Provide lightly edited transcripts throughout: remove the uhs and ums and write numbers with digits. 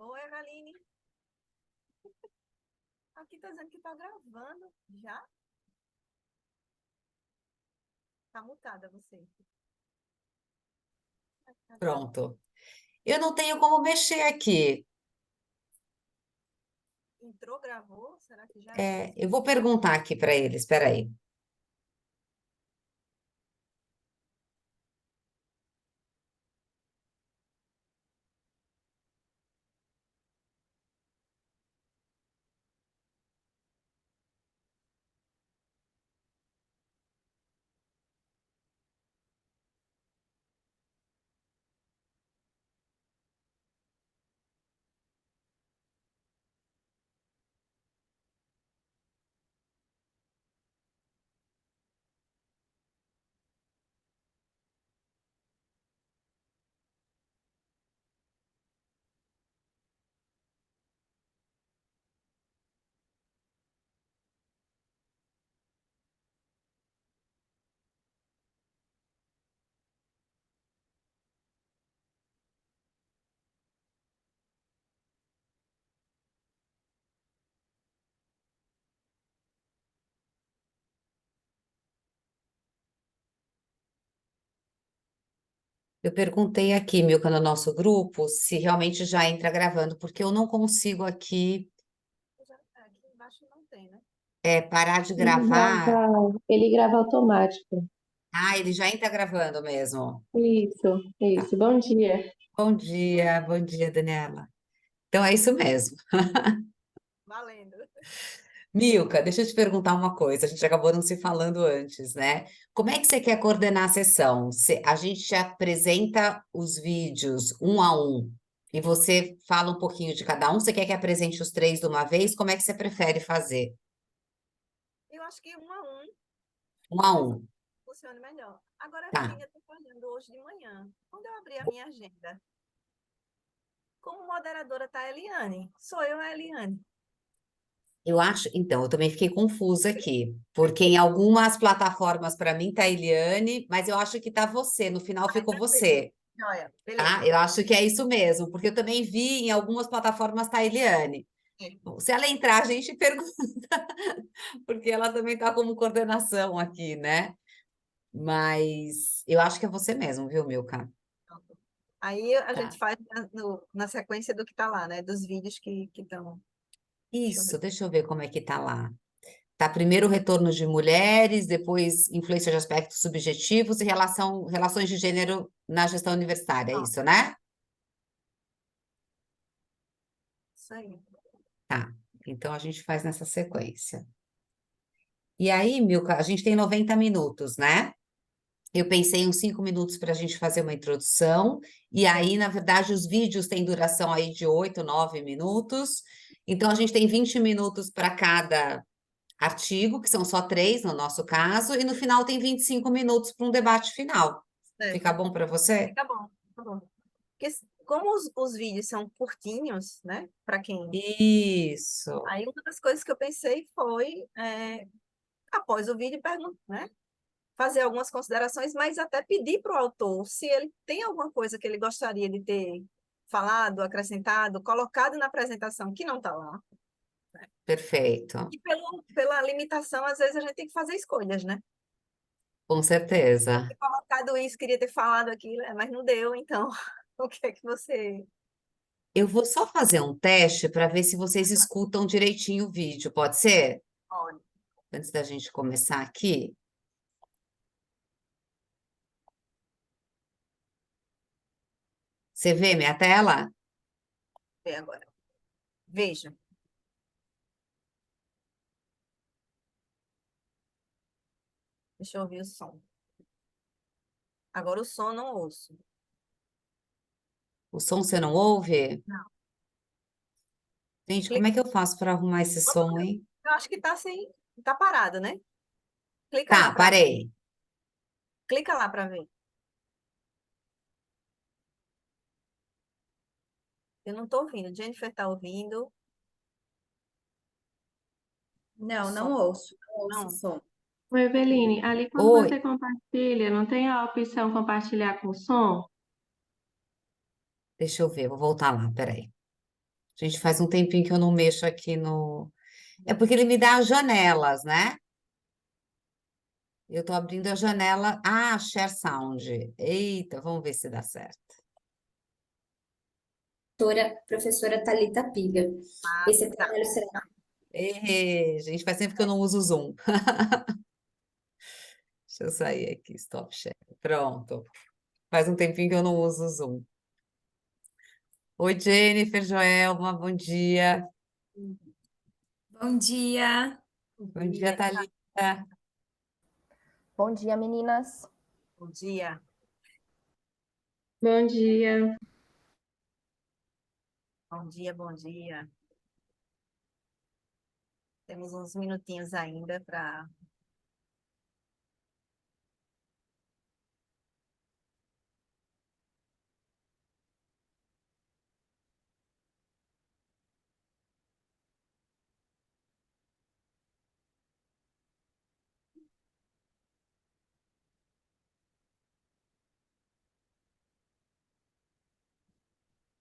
Oi, Eveline. Aqui tá dizendo que tá gravando. Já? Tá mutada você. Tá gravando. Pronto. Eu não tenho como mexer aqui. Entrou, gravou? Será que já? Eu vou perguntar aqui para eles. Espera aí. Eu perguntei aqui, Milka, no nosso grupo, se realmente já entra gravando, porque eu não consigo aqui Aqui embaixo não tem, né? parar de Ele gravar. ele grava automático. Ah, ele já entra gravando mesmo. Isso. Tá. Bom dia. Bom dia, Daniela. Então é isso mesmo. Valendo. Milka, deixa eu te perguntar uma coisa. A gente acabou não se falando antes, né? Como é que você quer coordenar a sessão? A gente te apresenta os vídeos um a um e você fala um pouquinho de cada um. Você quer que apresente os três de uma vez? Como é que você prefere fazer? Eu acho que um a um Um a talvez um. funcione melhor. Agora, Tá. Eveline, eu tô falando hoje de manhã. Quando eu abri a minha agenda, como moderadora tá a Eliane. Sou eu, a Eliane. Eu acho, então, eu também fiquei confusa aqui, porque em algumas plataformas para mim tá a Eliane, mas eu acho que tá você. No final Ai, ficou perfeito. você. Joia. Tá? Beleza. Eu acho que é isso mesmo, porque eu também vi em algumas plataformas tá a Eliane. É. Bom, se ela entrar, a gente pergunta, porque ela também está como coordenação aqui, né? Mas eu acho que é você mesmo, viu, Milka? Pronto. Aí a gente Tá. faz na sequência do que tá lá, né? Dos vídeos que estão. Deixa eu ver. Isso, deixa eu ver como é que tá lá. Tá primeiro retorno de mulheres, depois influência de aspectos subjetivos e relações de gênero na gestão universitária, é Pronto. isso, né? Isso aí. Tá. Então a gente faz nessa sequência. E aí, Milka, a gente tem 90 minutos, né? Eu pensei em uns 5 minutos para a gente fazer uma introdução, e aí, na verdade, os vídeos têm duração aí de 8, 9 minutos. Então, a gente tem 20 minutos para cada artigo, que são só três no nosso caso, e no final tem 25 minutos para um debate final. Fica Certo. bom para você? Fica bom. Tá bom. Porque, como os vídeos são curtinhos, né? Para quem. Isso. Aí uma das coisas que eu pensei foi, após o vídeo, né? Fazer algumas considerações, mas até pedir para o autor se ele tem alguma coisa que ele gostaria de ter falado, acrescentado, colocado na apresentação que não está lá. Perfeito. E pela limitação, às vezes a gente tem que fazer escolhas, né? Com certeza. Ter colocado isso, queria ter falado aquilo, mas não deu, então o que é que você. Eu vou só fazer um teste para ver se vocês escutam direitinho o vídeo, pode ser? Olha, Antes da gente começar aqui. Você vê minha tela? vê agora. Veja. Deixa eu ouvir o som. Agora o som eu não ouço. O som você não ouve? Não. Gente, como Clica. é que eu faço para arrumar esse som, hein? Eu acho que tá sem. Tá parado, né? Clica lá Tá, para ver. parei. Clica lá para ver. Eu não tô ouvindo. Jennifer tá ouvindo. O Não, som. não ouço, não ouço o Não. som. Oi, Eveline, ali quando Oi, você compartilha, não tem a opção compartilhar com som? deixa eu ver, vou voltar lá, peraí. A gente faz um tempinho que eu não mexo aqui no... É porque ele me dá as janelas, né? Eu estou abrindo a janela. Ah, Share Sound. Eita, vamos ver se dá certo. Professora Thalita Pilha. Ah, Esse tá. trabalho será Gente, faz tempo que eu não uso o Zoom. Deixa eu sair aqui, stop share. Pronto. Faz um tempinho que eu não uso o Zoom. Oi, Jennifer, Joelma, bom dia. Bom dia. Bom dia, Thalita. Bom dia, meninas. Bom dia. Bom dia. Bom dia, bom dia. Temos uns minutinhos ainda para.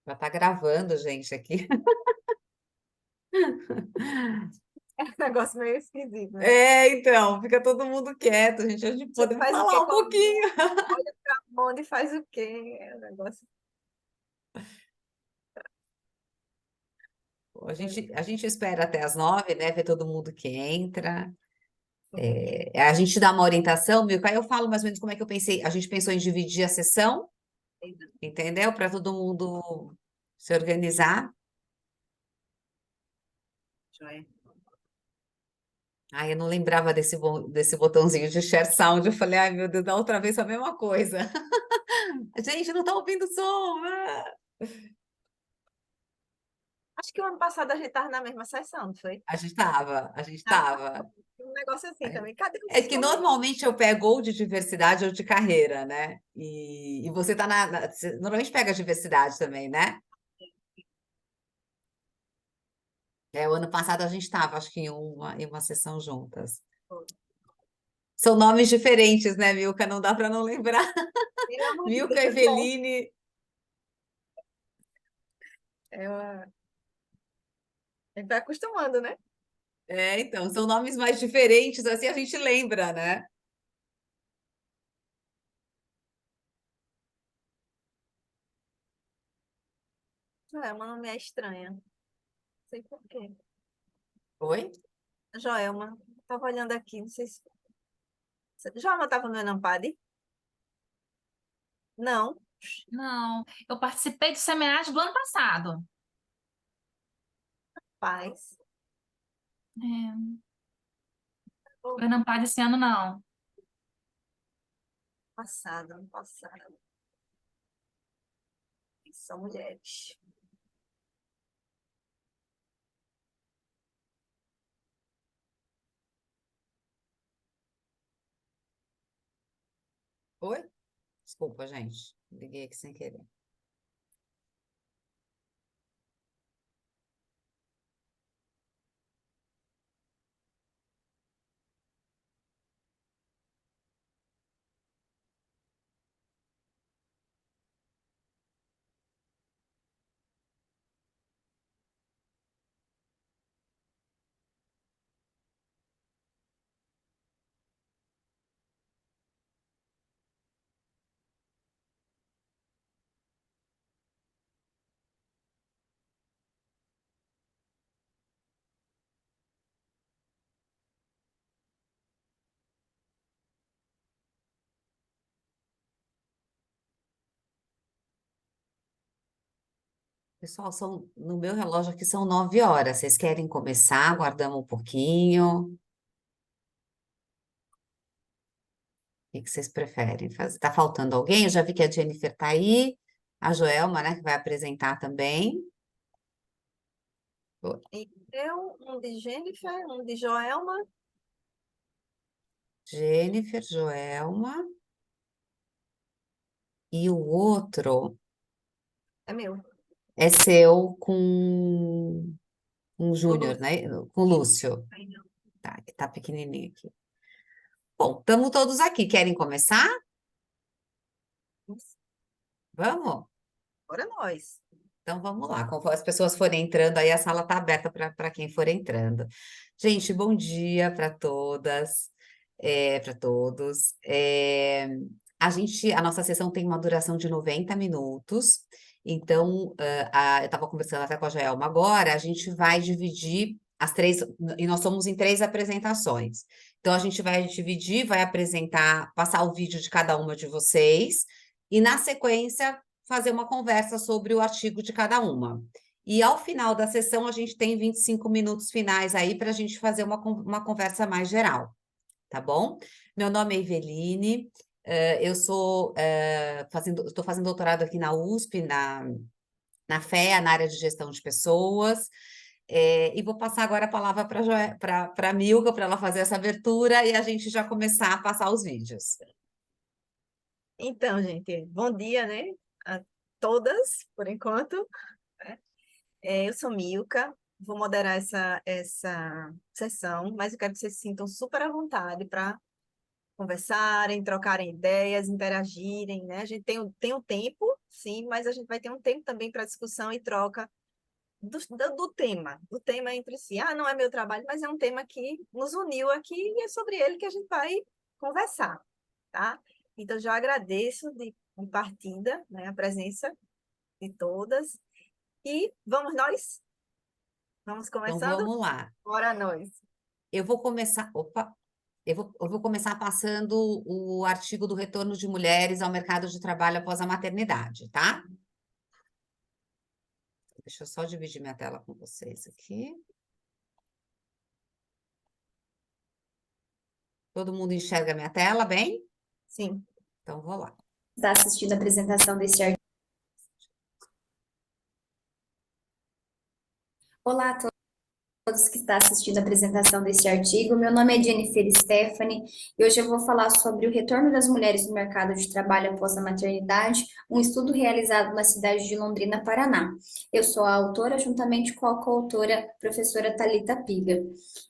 Já tá gravando, gente, aqui. É um negócio meio esquisito, né? É, então, fica todo mundo quieto, gente. Hoje Você podemos faz o falar quê um com pouquinho. olha para onde e faz o quê? É um negócio. A gente espera até as 9, né? Ver todo mundo que entra. A gente dá uma orientação, Milka, aí eu falo mais ou menos como é que eu pensei. A gente pensou em dividir a sessão, entendeu? Para todo mundo se organizar. Joia. Ai, eu não lembrava desse botãozinho de share sound. Eu falei, ai, meu Deus, da outra vez a mesma coisa. Gente, não tá ouvindo o som. Ah! Acho que o ano passado a gente estava na mesma sessão, não foi? A gente tava. Um negócio assim também. Cadê o É que som? normalmente eu pego ou de diversidade ou de carreira, né? E você tá você normalmente pega diversidade também, né? O ano passado a gente estava, acho que em uma sessão juntas. São nomes diferentes, né, Milka? Não dá para não lembrar. Pelo amor de Milka, Deus, bom. Eveline. A gente vai acostumando, né? Então, são nomes mais diferentes, assim a gente lembra, né? Joelma não me é estranha. Não sei por quê. Oi? Joelma, estava olhando aqui, não sei se. Joelma estava no Enampad? Não. Não, eu participei do seminário do ano passado. Paz. É, o Enampad esse ano não. Ano passado. São mulheres. Oi? Desculpa, gente. Liguei aqui sem querer. Pessoal, no meu relógio aqui são 9 horas. Vocês querem começar? Aguardamos um pouquinho. O que que vocês preferem fazer? Tá faltando alguém? Eu já vi que a Jennifer tá aí. A Joelma, né, que vai apresentar também. E eu, um de Jennifer, um de Joelma. Jennifer, Joelma. E o outro É meu. é seu com o Júnior, Lúcio. né? Com o Lúcio. Tá, que tá pequenininho aqui. Bom, estamos todos aqui. Querem começar? Vamos? Bora nós. Então vamos lá, conforme as pessoas forem entrando, aí a sala está aberta para quem for entrando. Gente, bom dia para todas, para todos. A nossa sessão tem uma duração de 90 minutos, então eu estava conversando até com a Jaelma agora, a gente vai dividir as três, e nós somos em três apresentações. Então a gente vai dividir, vai apresentar, passar o vídeo de cada uma de vocês, e na sequência fazer uma conversa sobre o artigo de cada uma. E ao final da sessão, a gente tem 25 minutos finais aí para a gente fazer uma conversa mais geral, tá bom? Meu nome é Iveline, eu estou fazendo doutorado aqui na USP, na FEA, na área de gestão de pessoas, e vou passar agora a palavra para a Milka, para ela fazer essa abertura e a gente já começar a passar os vídeos. Então, gente, bom dia, né? A todas, por enquanto. Eu sou Milka, vou moderar essa sessão, mas eu quero que vocês se sintam super à vontade para conversarem, trocarem ideias, interagirem, né? A gente tem um tempo, sim, mas a gente vai ter um tempo também para discussão e troca do tema entre si. Ah, não é meu trabalho, mas é um tema que nos uniu aqui e é sobre ele que a gente vai conversar, tá? Então, já agradeço de partida, né, a presença de todas. E vamos nós? Vamos Então começando? vamos lá. Bora nós. Eu vou começar. Opa! Eu vou começar passando o artigo do retorno de mulheres ao mercado de trabalho após a maternidade, tá? Deixa eu só dividir minha tela com vocês aqui. Todo mundo enxerga minha tela bem? Sim. Então, vou lá. Está assistindo a apresentação desse artigo. Olá a todos que estão assistindo a apresentação deste artigo. Meu nome é Jennifer Stephanie e hoje eu vou falar sobre o retorno das mulheres no mercado de trabalho após a maternidade, um estudo realizado na cidade de Londrina, Paraná. Eu sou a autora, juntamente com a coautora, professora Thalita Piga.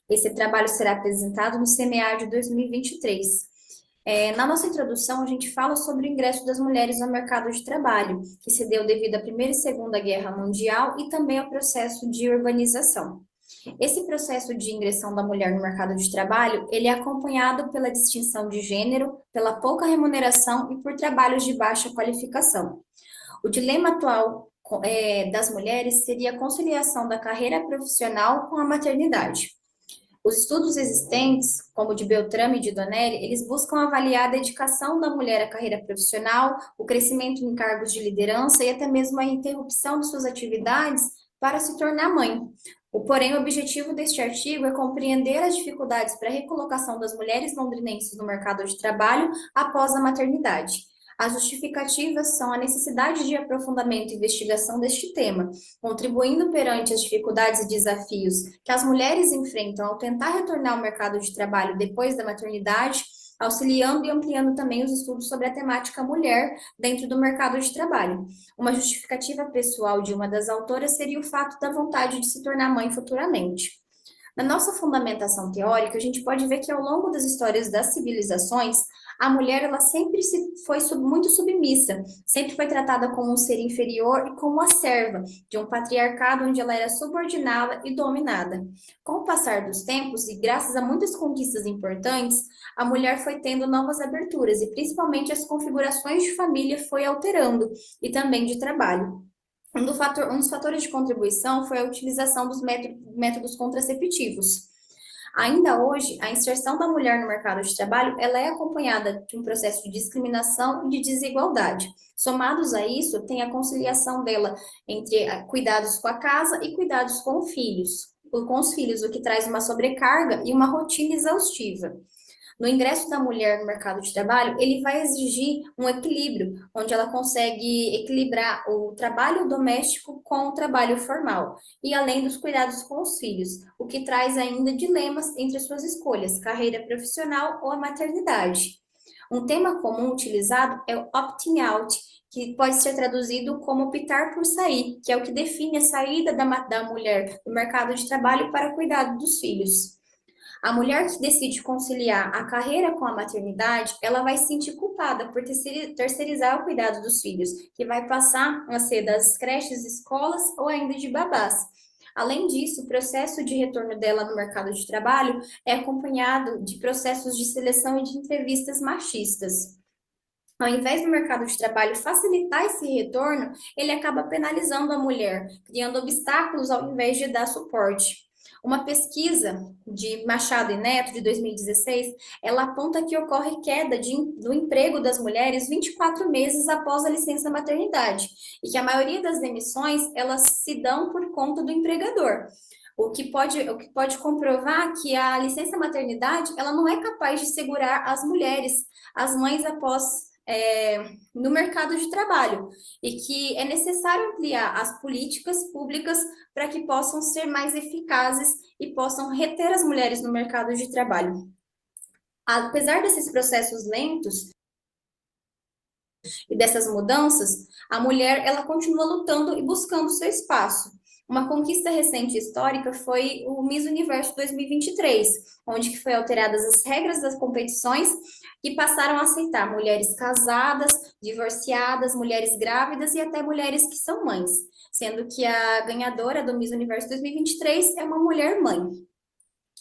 Esse trabalho será apresentado no CMA de 2023. Na nossa introdução, a gente fala sobre o ingresso das mulheres no mercado de trabalho, que se deu devido à Primeira e Segunda Guerra Mundial e também ao processo de urbanização. Esse processo de ingressão da mulher no mercado de trabalho, ele é acompanhado pela distinção de gênero, pela pouca remuneração e por trabalhos de baixa qualificação. O dilema atual das mulheres seria a conciliação da carreira profissional com a maternidade. Os estudos existentes, como o de Beltrame e de Donelli, eles buscam avaliar a dedicação da mulher à carreira profissional, o crescimento em cargos de liderança e até mesmo a interrupção de suas atividades para se tornar mãe. Porém, o objetivo deste artigo é compreender as dificuldades para a recolocação das mulheres londrinenses no mercado de trabalho após a maternidade. As justificativas são a necessidade de aprofundamento e investigação deste tema, contribuindo perante as dificuldades e desafios que as mulheres enfrentam ao tentar retornar ao mercado de trabalho depois da maternidade, auxiliando e ampliando também os estudos sobre a temática mulher dentro do mercado de trabalho. Uma justificativa pessoal de uma das autoras seria o fato da vontade de se tornar mãe futuramente. Na nossa fundamentação teórica, a gente pode ver que ao longo das histórias das civilizações, a mulher ela sempre foi muito submissa, sempre foi tratada como um ser inferior e como a serva de um patriarcado onde ela era subordinada e dominada. Com o passar dos tempos e graças a muitas conquistas importantes, a mulher foi tendo novas aberturas e principalmente as configurações de família foi alterando e também de trabalho. Um dos fatores de contribuição foi a utilização dos métodos contraceptivos. Ainda hoje, a inserção da mulher no mercado de trabalho ela é acompanhada de um processo de discriminação e de desigualdade. Somados a isso, tem a conciliação dela entre cuidados com a casa e cuidados com os filhos, o que traz uma sobrecarga e uma rotina exaustiva. No ingresso da mulher no mercado de trabalho, ele vai exigir um equilíbrio, onde ela consegue equilibrar o trabalho doméstico com o trabalho formal, e além dos cuidados com os filhos, o que traz ainda dilemas entre suas escolhas, carreira profissional ou a maternidade. Um tema comum utilizado é o opting out, que pode ser traduzido como optar por sair, que é o que define a saída da mulher do mercado de trabalho para cuidado dos filhos. A mulher que decide conciliar a carreira com a maternidade, ela vai se sentir culpada por terceirizar o cuidado dos filhos, que vai passar a ser das creches, escolas ou ainda de babás. Além disso, o processo de retorno dela no mercado de trabalho é acompanhado de processos de seleção e de entrevistas machistas. Ao invés do mercado de trabalho facilitar esse retorno, ele acaba penalizando a mulher, criando obstáculos ao invés de dar suporte. Uma pesquisa de Machado e Neto, de 2016, ela aponta que ocorre queda do emprego das mulheres 24 meses após a licença maternidade, e que a maioria das demissões, elas se dão por conta do empregador. O que pode comprovar que a licença maternidade, ela não é capaz de segurar as mulheres, as mães no mercado de trabalho, e que é necessário ampliar as políticas públicas para que possam ser mais eficazes e possam reter as mulheres no mercado de trabalho. Apesar desses processos lentos e dessas mudanças, a mulher ela continua lutando e buscando seu espaço. Uma conquista recente e histórica foi o Miss Universo 2023, onde que foi alteradas as regras das competições e passaram a aceitar mulheres casadas, divorciadas, mulheres grávidas e até mulheres que são mães, sendo que a ganhadora do Miss Universo 2023 é uma mulher mãe.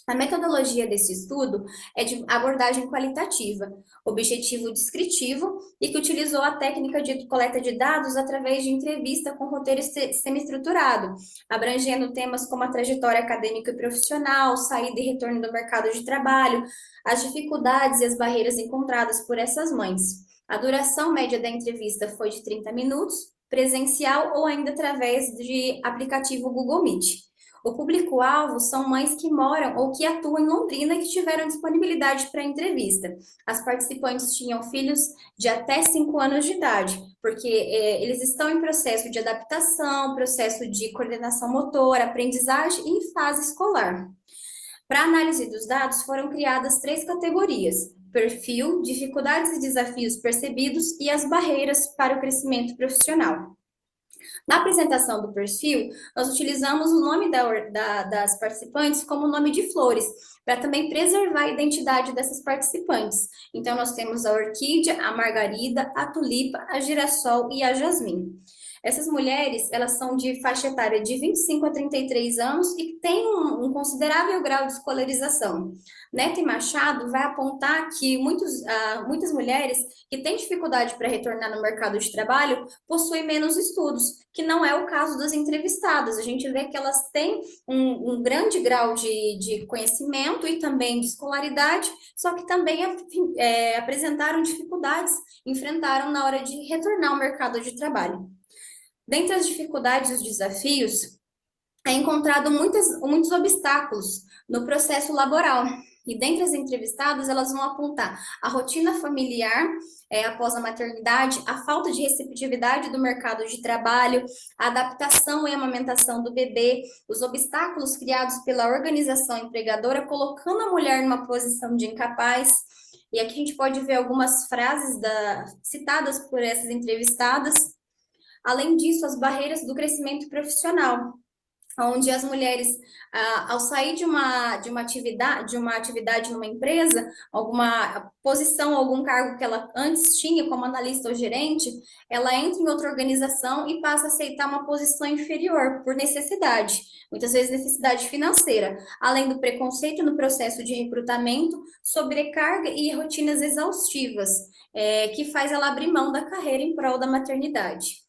A metodologia desse estudo é de abordagem qualitativa, objetivo descritivo e que utilizou a técnica de coleta de dados através de entrevista com roteiro semi-estruturado, abrangendo temas como a trajetória acadêmica e profissional, saída e retorno do mercado de trabalho, as dificuldades e as barreiras encontradas por essas mães. A duração média da entrevista foi de 30 minutos, presencial ou ainda através de aplicativo Google Meet. O público-alvo são mães que moram ou que atuam em Londrina e que tiveram disponibilidade para entrevista. As participantes tinham filhos de até 5 anos de idade, porque eles estão em processo de adaptação, processo de coordenação motora, aprendizagem e em fase escolar. Para a análise dos dados, foram criadas 3 categorias: perfil, dificuldades e desafios percebidos e as barreiras para o crescimento profissional. Na apresentação do perfil, nós utilizamos o nome das participantes como nome de flores, para também preservar a identidade dessas participantes. Então, nós temos a orquídea, a margarida, a tulipa, a girassol e a jasmim. Essas mulheres, elas são de faixa etária de 25 a 33 anos e têm um considerável grau de escolarização. Neto e Machado vai apontar que muitas mulheres que têm dificuldade para retornar no mercado de trabalho possuem menos estudos, que não é o caso das entrevistadas. A gente vê que elas têm um grande grau de conhecimento e também de escolaridade, só que também apresentaram dificuldades, enfrentaram na hora de retornar ao mercado de trabalho. Dentre as dificuldades e os desafios, é encontrado muitos obstáculos no processo laboral. E dentre as entrevistadas, elas vão apontar a rotina familiar após a maternidade, a falta de receptividade do mercado de trabalho, a adaptação e amamentação do bebê, os obstáculos criados pela organização empregadora, colocando a mulher numa posição de incapaz. E aqui a gente pode ver algumas frases citadas por essas entrevistadas. Além disso, as barreiras do crescimento profissional, onde as mulheres, ao sair de uma atividade numa empresa, alguma posição, algum cargo que ela antes tinha, como analista ou gerente, ela entra em outra organização e passa a aceitar uma posição inferior por necessidade, muitas vezes necessidade financeira, além do preconceito no processo de recrutamento, sobrecarga e rotinas exaustivas, que faz ela abrir mão da carreira em prol da maternidade.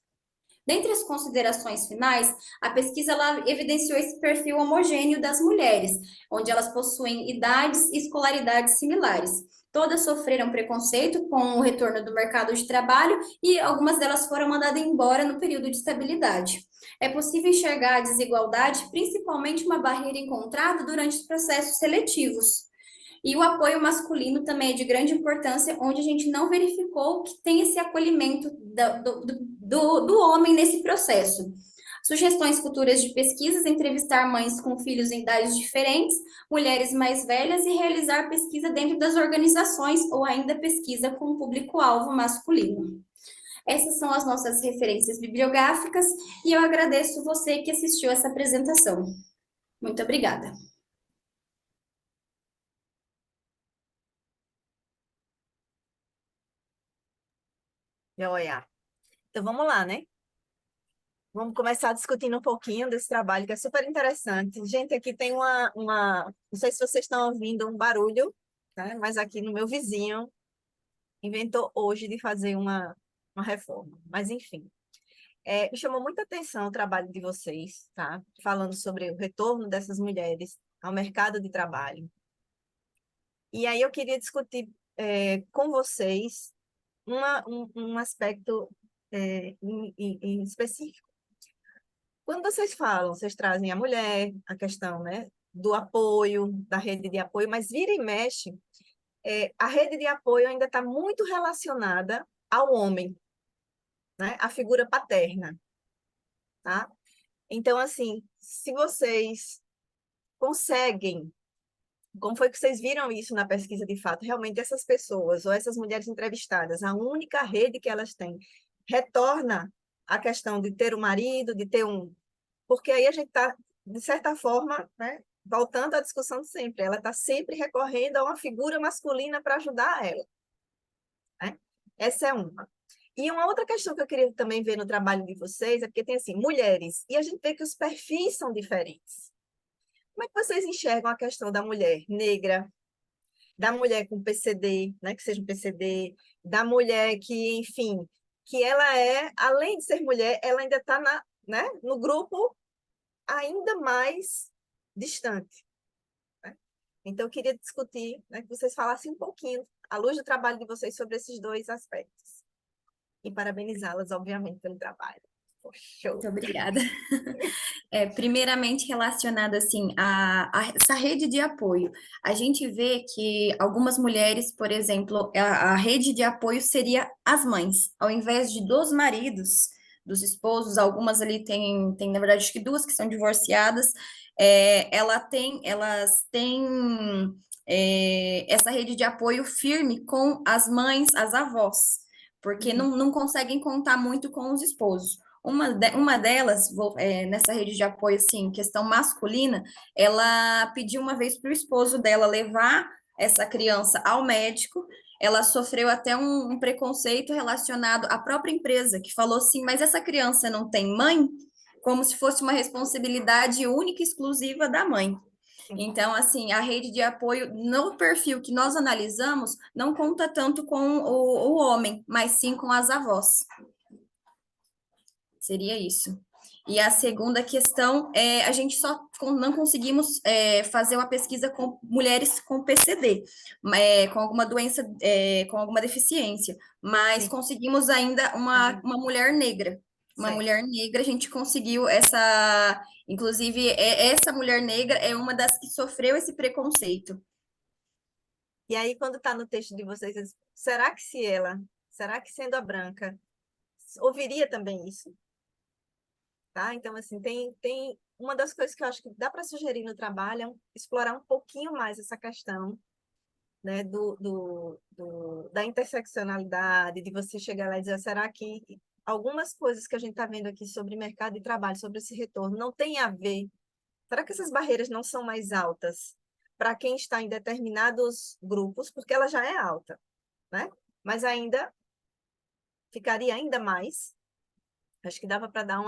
Dentre as considerações finais, a pesquisa ela evidenciou esse perfil homogêneo das mulheres, onde elas possuem idades e escolaridades similares. Todas sofreram preconceito com o retorno do mercado de trabalho e algumas delas foram mandadas embora no período de estabilidade. É possível enxergar a desigualdade, principalmente uma barreira encontrada durante os processos seletivos. E o apoio masculino também é de grande importância, onde a gente não verificou que tem esse acolhimento do homem nesse processo. Sugestões futuras de pesquisas: entrevistar mães com filhos em idades diferentes, mulheres mais velhas e realizar pesquisa dentro das organizações ou ainda pesquisa com o público-alvo masculino. Essas são as nossas referências bibliográficas e eu agradeço você que assistiu essa apresentação. Muito obrigada. Joia. Então vamos lá, né? Vamos começar discutindo um pouquinho desse trabalho que é super interessante. Gente, aqui tem não sei se vocês estão ouvindo um barulho, né? Mas aqui no meu vizinho inventou hoje de fazer uma reforma. Mas enfim, me chamou muita atenção o trabalho de vocês, tá? Falando sobre o retorno dessas mulheres ao mercado de trabalho. E aí eu queria discutir com vocês um aspecto em específico. Quando vocês falam, vocês trazem a mulher, a questão, né, do apoio, da rede de apoio, mas vira e mexe, a rede de apoio ainda está muito relacionada ao homem, né, à figura paterna, tá? Então, assim, se vocês conseguem, como foi que vocês viram isso na pesquisa de fato, realmente essas pessoas ou essas mulheres entrevistadas, a única rede que elas têm retorna à questão de ter um marido, de ter um. Porque aí a gente está, de certa forma, né, voltando à discussão de sempre, ela está sempre recorrendo a uma figura masculina para ajudar ela, né? Essa é uma. E uma outra questão que eu queria também ver no trabalho de vocês é porque tem assim, mulheres, e a gente vê que os perfis são diferentes. Como é que vocês enxergam a questão da mulher negra, da mulher com PCD, né, que seja um PCD, da mulher que, enfim, que ela além de ser mulher, ela ainda está né, no grupo ainda mais distante, né? Então, eu queria discutir, né, que vocês falassem um pouquinho, à luz do trabalho de vocês, sobre esses dois aspectos. E parabenizá-las, obviamente, pelo trabalho. Show! Muito obrigada. Primeiramente, relacionado assim a essa rede de apoio, a gente vê que algumas mulheres, por exemplo, a rede de apoio seria as mães, ao invés de dos maridos, dos esposos, algumas ali tem na verdade, acho que duas que são divorciadas, elas têm essa rede de apoio firme com as mães, as avós, porque não conseguem contar muito com os esposos. Uma delas, nessa rede de apoio, assim, questão masculina, ela pediu uma vez para o esposo dela levar essa criança ao médico. Ela sofreu até um preconceito relacionado à própria empresa, que falou assim: mas essa criança não tem mãe? Como se fosse uma responsabilidade única e exclusiva da mãe. Então, assim, a rede de apoio no perfil que nós analisamos não conta tanto com o homem, mas sim com as avós. Seria isso. E a segunda questão é a gente só não conseguimos fazer uma pesquisa com mulheres com PCD, com alguma doença, com alguma deficiência, mas Sim. conseguimos ainda uma mulher negra. Uma Certo. mulher negra, a gente conseguiu essa. Inclusive, essa mulher negra é uma das que sofreu esse preconceito. E aí, quando está no texto de vocês, será que sendo a branca, ouviria também isso? Tá? Então, assim, tem uma das coisas que eu acho que dá para sugerir no trabalho é explorar um pouquinho mais essa questão, né, da interseccionalidade, de você chegar lá e dizer, será que algumas coisas que a gente está vendo aqui sobre mercado de trabalho, sobre esse retorno, não tem a ver? Será que essas barreiras não são mais altas para quem está em determinados grupos, porque ela já é alta, né? Mas ainda ficaria ainda mais. Acho que dava para dar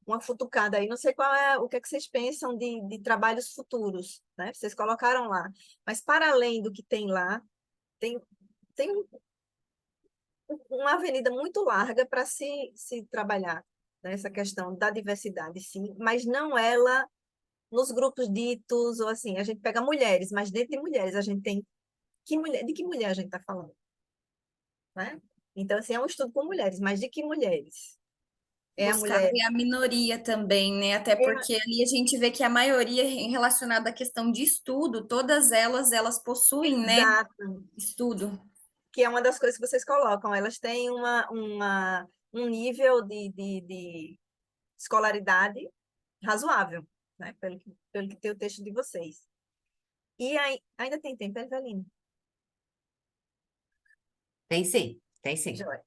uma futucada aí. Não sei o que é que vocês pensam de trabalhos futuros, né? Vocês colocaram lá. Mas para além do que tem lá, tem uma avenida muito larga para se trabalhar, né? Essa questão da diversidade, sim, mas não ela nos grupos ditos, ou assim, a gente pega mulheres, mas dentro de mulheres a gente tem de que mulher a gente está falando, né? Então, assim, é um estudo com mulheres, mas de que mulheres? É a Buscar mulher. ver a minoria também, né? Até porque ali a gente vê que a maioria relacionada à questão de estudo, todas elas possuem, né, Exato. estudo. Que é uma das coisas que vocês colocam. Elas têm um nível de escolaridade razoável, né? Pelo que tem o texto de vocês. E aí, ainda tem tempo, Eveline? Tem sim, tem sim. Joia.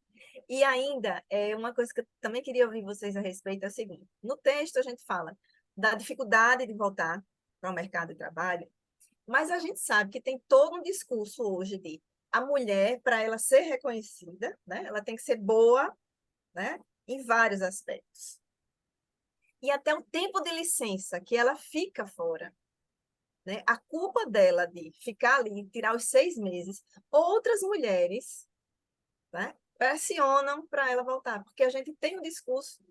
E ainda, uma coisa que eu também queria ouvir vocês a respeito é o seguinte: no texto a gente fala da dificuldade de voltar para o mercado de trabalho, mas a gente sabe que tem todo um discurso hoje de a mulher, para ela ser reconhecida, né, ela tem que ser boa, né, em vários aspectos. E até o tempo de licença que ela fica fora, né, a culpa dela de ficar ali, tirar os 6 meses, outras mulheres, né, pressionam para ela voltar, porque a gente tem um discurso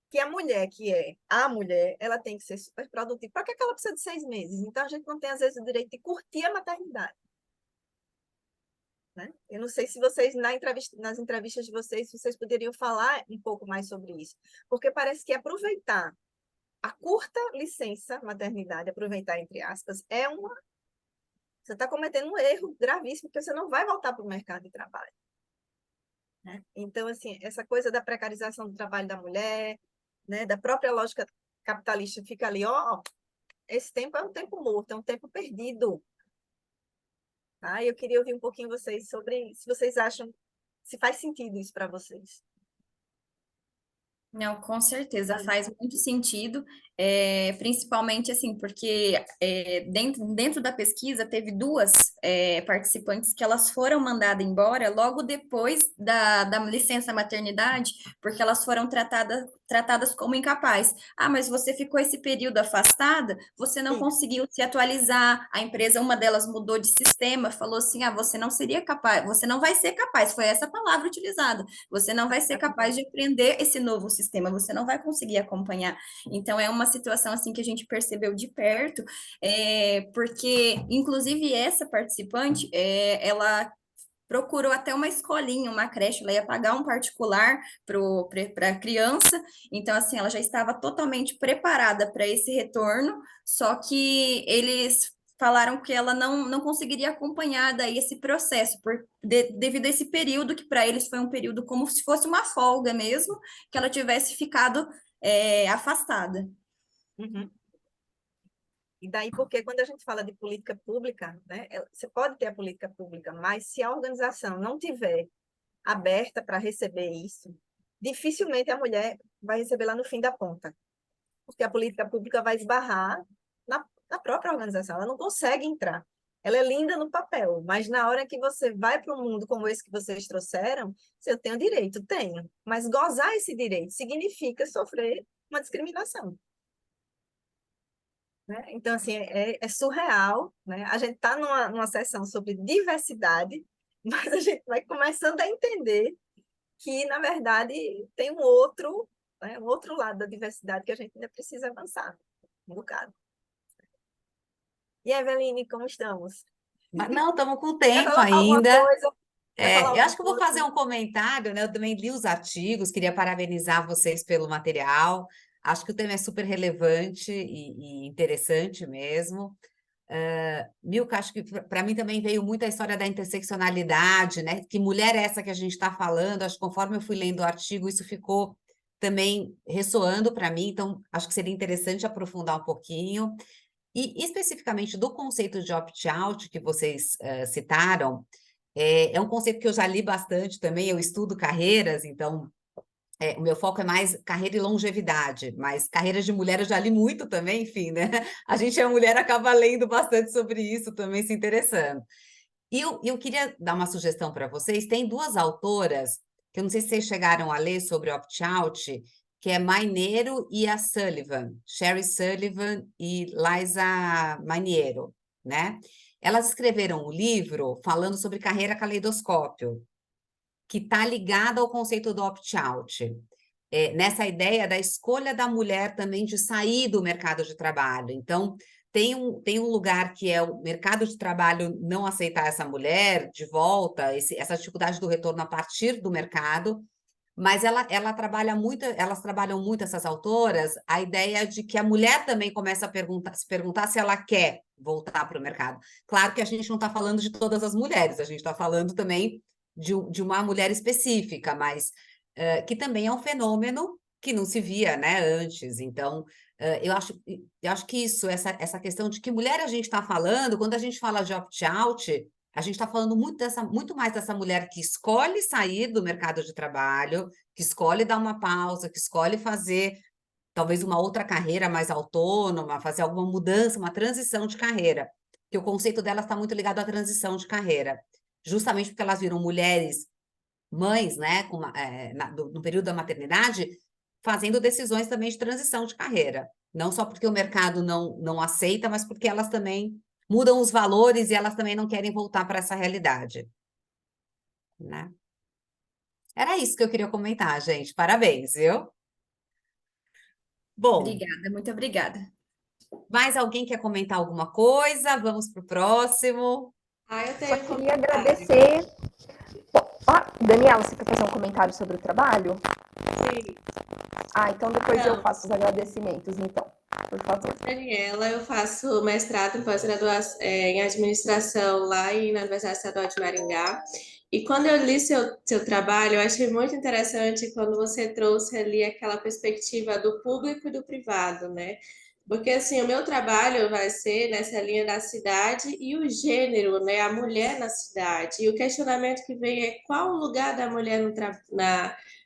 que a mulher, que é a mulher, ela tem que ser super produtiva. Para que ela precisa de 6 meses? Então, a gente não tem, às vezes, o direito de curtir a maternidade. Né? Eu não sei se vocês, nas entrevistas de vocês poderiam falar um pouco mais sobre isso. Porque parece que aproveitar a curta licença maternidade, aproveitar, entre aspas, você está cometendo um erro gravíssimo, porque você não vai voltar para o mercado de trabalho. Né? Então, assim, essa coisa da precarização do trabalho da mulher, né, da própria lógica capitalista, fica ali, ó, esse tempo é um tempo morto, é um tempo perdido. Tá? Eu queria ouvir um pouquinho vocês sobre se vocês acham, se faz sentido isso para vocês. Não, com certeza faz muito sentido, principalmente assim, porque dentro da pesquisa teve duas participantes que elas foram mandadas embora logo depois da licença maternidade, porque elas foram tratadas como incapazes. Ah, mas você ficou esse período afastada, você não Sim. conseguiu se atualizar, a empresa, uma delas mudou de sistema, falou assim, você não seria capaz, você não vai ser capaz, foi essa palavra utilizada, você não vai ser capaz de aprender esse novo sistema, você não vai conseguir acompanhar. Então, é uma situação assim que a gente percebeu de perto, porque, inclusive, essa participante, ela procurou até uma escolinha, uma creche, ela ia pagar um particular para a criança, então, assim, ela já estava totalmente preparada para esse retorno, só que eles falaram que ela não conseguiria acompanhar daí esse processo, devido a esse período, que para eles foi um período como se fosse uma folga mesmo, que ela tivesse ficado afastada. Uhum. E daí, porque quando a gente fala de política pública, né, você pode ter a política pública, mas se a organização não tiver aberta para receber isso, dificilmente a mulher vai receber lá no fim da ponta, porque a política pública vai esbarrar na própria organização, ela não consegue entrar. Ela é linda no papel, mas na hora que você vai para um mundo como esse que vocês trouxeram, se eu tenho direito, tenho, mas gozar esse direito significa sofrer uma discriminação. Né? Então, assim, é surreal, né? A gente está numa sessão sobre diversidade, mas a gente vai começando a entender que, na verdade, tem né, um outro lado da diversidade que a gente ainda precisa avançar um bocado. E, Eveline, como estamos? Mas não, estamos com Quer tempo falar alguma ainda. coisa? Quer falar Eu acho alguma que eu vou coisa? fazer um comentário, né? Eu também li os artigos, queria parabenizar vocês pelo material. Acho que o tema é super relevante e interessante mesmo. Milka, acho que para mim também veio muito a história da interseccionalidade, né? Que mulher é essa que a gente está falando? Acho que conforme eu fui lendo o artigo, isso ficou também ressoando para mim, então acho que seria interessante aprofundar um pouquinho. E especificamente do conceito de opt-out que vocês citaram, é um conceito que eu já li bastante também, eu estudo carreiras, então o meu foco é mais carreira e longevidade, mas carreiras de mulher eu já li muito também, enfim, né? A gente é mulher, acaba lendo bastante sobre isso também, se interessando. E eu queria dar uma sugestão para vocês, tem duas autoras, que eu não sei se vocês chegaram a ler sobre opt-out, que é Mainiero e a Sullivan, Sherry Sullivan e Liza Mainiero, né? Elas escreveram um livro falando sobre carreira caleidoscópio, que está ligado ao conceito do opt-out. Nessa ideia da escolha da mulher também de sair do mercado de trabalho. Então, tem um lugar que é o mercado de trabalho não aceitar essa mulher de volta, essa dificuldade do retorno a partir do mercado, mas ela trabalha muito, elas trabalham muito, essas autoras, a ideia de que a mulher também começa a se perguntar se ela quer voltar para o mercado. Claro que a gente não está falando de todas as mulheres, a gente está falando também de uma mulher específica, mas que também é um fenômeno que não se via, né, antes. Então, eu acho que essa questão de que mulher a gente está falando, quando a gente fala de opt-out, a gente está falando muito mais dessa mulher que escolhe sair do mercado de trabalho, que escolhe dar uma pausa, que escolhe fazer talvez uma outra carreira mais autônoma, fazer alguma mudança, uma transição de carreira, que o conceito dela está muito ligado à transição de carreira. justamente porque elas viram mulheres, mães, né, no período da maternidade, fazendo decisões também de transição de carreira. Não só porque o mercado não aceita, mas porque elas também mudam os valores e elas também não querem voltar para essa realidade, né? Era isso que eu queria comentar, gente. Parabéns, viu? Bom, Obrigada, muito obrigada. mais alguém quer comentar alguma coisa? Vamos para o próximo. Eu Só tenho um queria comentário. agradecer. Daniela, você quer fazer um comentário sobre o trabalho? Sim. Então depois eu Não. faço os agradecimentos, então, por favor. Daniela, eu faço mestrado em pós-graduação em administração lá na Universidade Estadual de Maringá. E quando eu li seu trabalho, eu achei muito interessante quando você trouxe ali aquela perspectiva do público e do privado, né? Porque assim, o meu trabalho vai ser nessa linha da cidade e o gênero, né? A mulher na cidade. E o questionamento que vem é qual o lugar da mulher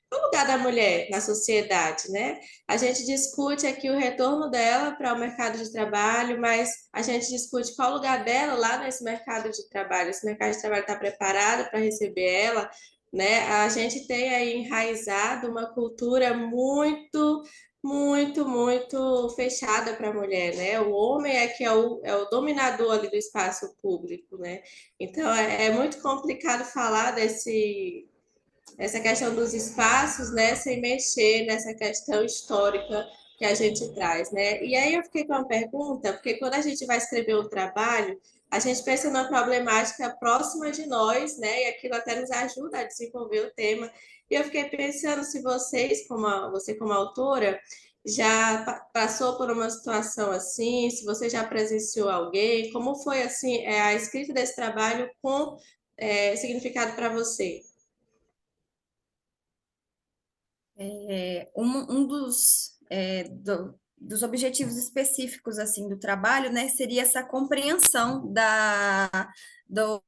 qual o lugar da mulher na sociedade, né? A gente discute aqui o retorno dela para o mercado de trabalho, mas a gente discute qual o lugar dela lá nesse mercado de trabalho. Esse mercado de trabalho está preparado para receber ela, né? A gente tem aí enraizado uma cultura muito fechada para a mulher, né? O homem é que é o dominador ali do espaço público, né? Então é muito complicado falar essa questão dos espaços, né, sem mexer nessa questão histórica que a gente traz, né? E aí eu fiquei com uma pergunta, porque quando a gente vai escrever um trabalho, a gente pensa numa problemática próxima de nós, né? E aquilo até nos ajuda a desenvolver o tema. E eu fiquei pensando se você como autora já passou por uma situação assim, se você já presenciou alguém, como foi assim a escrita desse trabalho com significado para você? Um dos objetivos específicos assim do trabalho, né, seria essa compreensão do,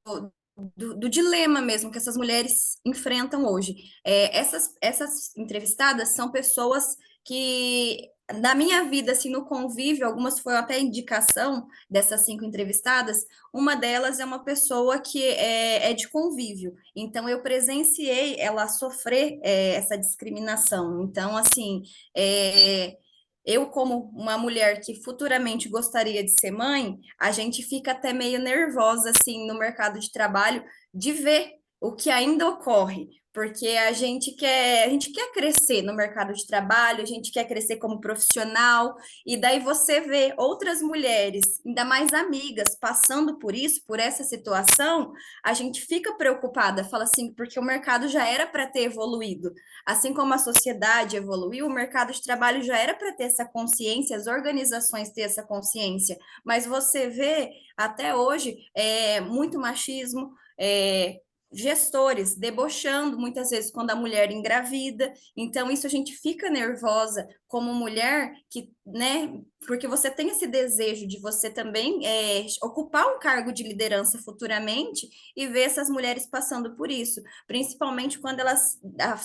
do dilema mesmo que essas mulheres enfrentam hoje. Essas entrevistadas são pessoas que na minha vida, assim, no convívio, algumas foi até indicação dessas 5 entrevistadas, uma delas é uma pessoa que é de convívio. Então, eu presenciei ela sofrer essa discriminação. Então, assim, eu, como uma mulher que futuramente gostaria de ser mãe, a gente fica até meio nervosa, assim, no mercado de trabalho, de ver o que ainda ocorre. Porque a gente quer crescer no mercado de trabalho, a gente quer crescer como profissional, e daí você vê outras mulheres, ainda mais amigas, passando por isso, por essa situação, a gente fica preocupada, fala assim, porque o mercado já era para ter evoluído. Assim como a sociedade evoluiu, o mercado de trabalho já era para ter essa consciência, as organizações ter essa consciência. Mas você vê, até hoje, muito machismo, gestores debochando muitas vezes quando a mulher engravida. Então, isso a gente fica nervosa como mulher, que, né, porque você tem esse desejo de você também ocupar um cargo de liderança futuramente e ver essas mulheres passando por isso, principalmente quando elas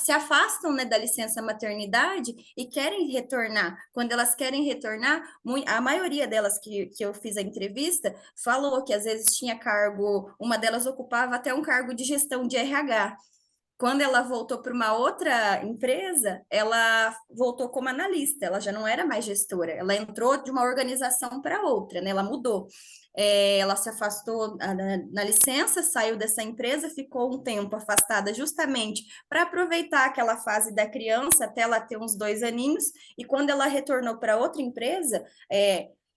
se afastam, né, da licença maternidade e querem retornar. Quando elas querem retornar, a maioria delas que eu fiz a entrevista falou que às vezes tinha cargo, uma delas ocupava até um cargo de gestão de RH. Quando ela voltou para uma outra empresa, ela voltou como analista, ela já não era mais gestora, ela entrou de uma organização para outra, né? Ela mudou. Ela se afastou na licença, saiu dessa empresa, ficou um tempo afastada justamente para aproveitar aquela fase da criança até ela ter uns 2 aninhos, e quando ela retornou para outra empresa,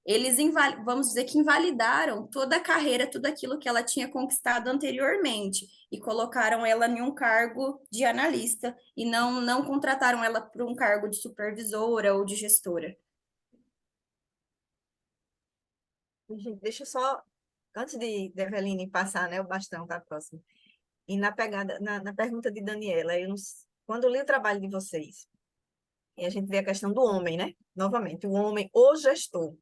eles, vamos dizer que invalidaram toda a carreira, tudo aquilo que ela tinha conquistado anteriormente, e colocaram ela em um cargo de analista, e não contrataram ela para um cargo de supervisora ou de gestora. Gente, deixa eu só, antes de Eveline passar, né, o bastão para a próxima, e na pegada, na pergunta de Daniela, quando eu li o trabalho de vocês, e a gente vê a questão do homem, né? Novamente, o homem, o gestor.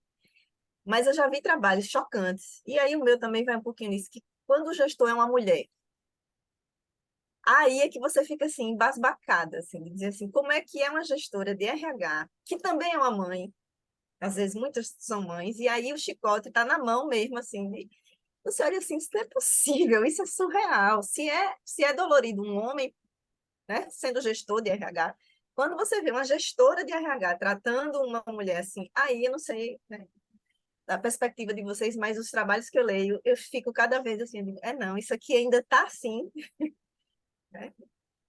Mas eu já vi trabalhos chocantes, e aí o meu também vai um pouquinho nisso, que quando o gestor é uma mulher, aí é que você fica assim, embasbacada, assim, de dizer assim, como é que é uma gestora de RH, que também é uma mãe, às vezes muitas são mães, e aí o chicote está na mão mesmo, assim, Você olha assim, isso não é possível, isso é surreal. Se é dolorido um homem, né, sendo gestor de RH, quando você vê uma gestora de RH tratando uma mulher assim, aí eu não sei, né, da perspectiva de vocês, mas os trabalhos que eu leio, eu fico cada vez assim, eu digo, não, isso aqui ainda está assim, né?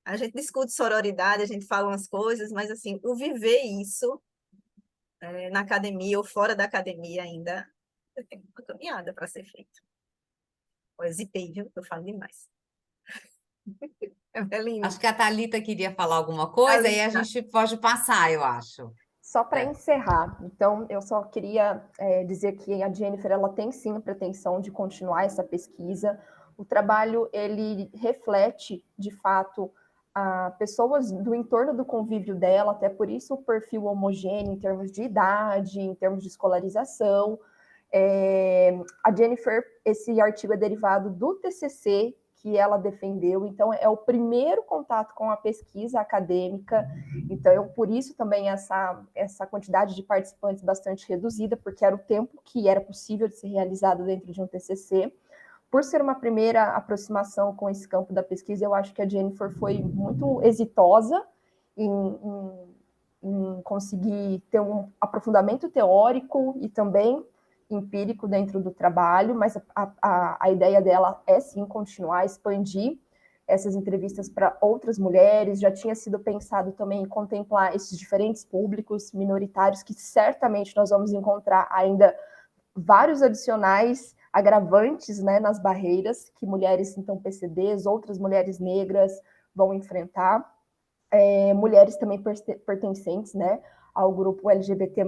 A gente discute sororidade, a gente fala umas coisas, mas assim, o viver isso na academia ou fora da academia ainda tem uma caminhada para ser feita. Eu hesitei, viu? Eu falo demais. Eveline, Acho que a Thalita queria falar alguma coisa e a Thalita, gente pode passar, eu acho. Só para É. encerrar, então eu só queria dizer que a Jennifer ela tem sim a pretensão de continuar essa pesquisa. O trabalho ele reflete de fato pessoas do entorno do convívio dela, até por isso o perfil homogêneo em termos de idade, em termos de escolarização. A Jennifer, esse artigo é derivado do TCC que ela defendeu, então é o primeiro contato com a pesquisa acadêmica, então por isso também essa quantidade de participantes bastante reduzida, porque era o tempo que era possível de ser realizado dentro de um TCC. Por ser uma primeira aproximação com esse campo da pesquisa, eu acho que a Jennifer foi muito exitosa em conseguir ter um aprofundamento teórico e também empírico dentro do trabalho, mas a ideia dela é sim continuar, expandir essas entrevistas para outras mulheres, já tinha sido pensado também em contemplar esses diferentes públicos minoritários, que certamente nós vamos encontrar ainda vários adicionais agravantes, né, nas barreiras que mulheres, então, PCDs, outras mulheres negras vão enfrentar, mulheres também pertencentes, né, ao grupo LGBT+.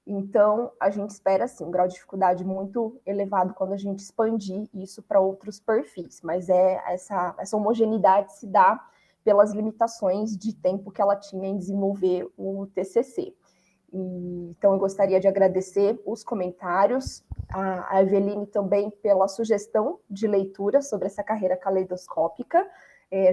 Então, a gente espera, assim, um grau de dificuldade muito elevado quando a gente expandir isso para outros perfis, mas essa homogeneidade se dá pelas limitações de tempo que ela tinha em desenvolver o TCC. Então, eu gostaria de agradecer os comentários, a Eveline também pela sugestão de leitura sobre essa carreira caleidoscópica.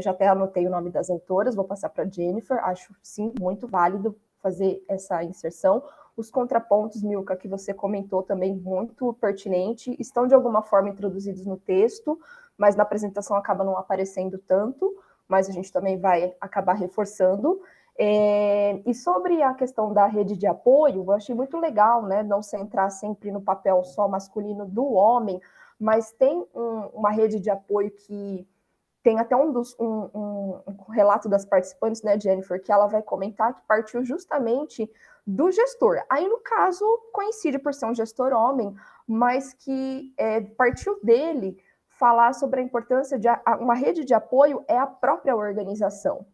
Já até anotei o nome das autoras, vou passar para a Jennifer, acho sim muito válido fazer essa inserção. Os contrapontos, Milka, que você comentou também, muito pertinente, estão de alguma forma introduzidos no texto, mas na apresentação acaba não aparecendo tanto, mas a gente também vai acabar reforçando. E sobre a questão da rede de apoio, eu achei muito legal, né, não centrar sempre no papel só masculino do homem, mas tem uma rede de apoio que tem até um relato das participantes, né, Jennifer, que ela vai comentar que partiu justamente do gestor. Aí, no caso, coincide por ser um gestor homem, mas que partiu dele falar sobre a importância de uma rede de apoio é a própria organização.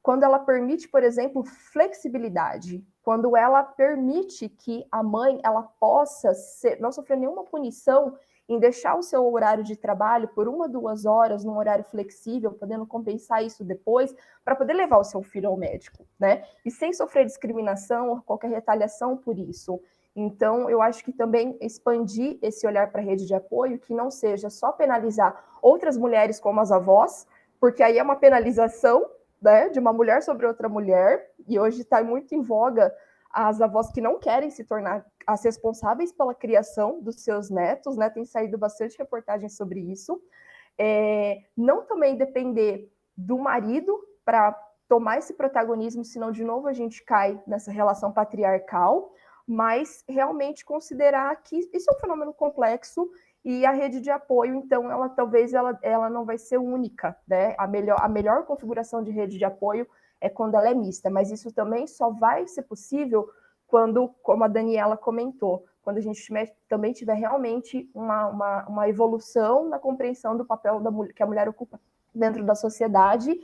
Quando ela permite, por exemplo, flexibilidade, quando ela permite que a mãe ela possa não sofrer nenhuma punição em deixar o seu horário de trabalho por 1, 2 horas num horário flexível, podendo compensar isso depois, para poder levar o seu filho ao médico, né? E sem sofrer discriminação ou qualquer retaliação por isso. Então, eu acho que também expandir esse olhar para a rede de apoio, que não seja só penalizar outras mulheres como as avós, porque aí é uma penalização, né, de uma mulher sobre outra mulher, e hoje está muito em voga as avós que não querem se tornar as responsáveis pela criação dos seus netos, né, tem saído bastante reportagens sobre isso. Não também depender do marido para tomar esse protagonismo, senão de novo a gente cai nessa relação patriarcal, mas realmente considerar que isso é um fenômeno complexo e a rede de apoio, então, ela não vai ser única, né? A melhor configuração de rede de apoio é quando ela é mista, mas isso também só vai ser possível quando, como a Daniela comentou, quando a gente também tiver realmente uma evolução na compreensão do papel que a mulher ocupa dentro da sociedade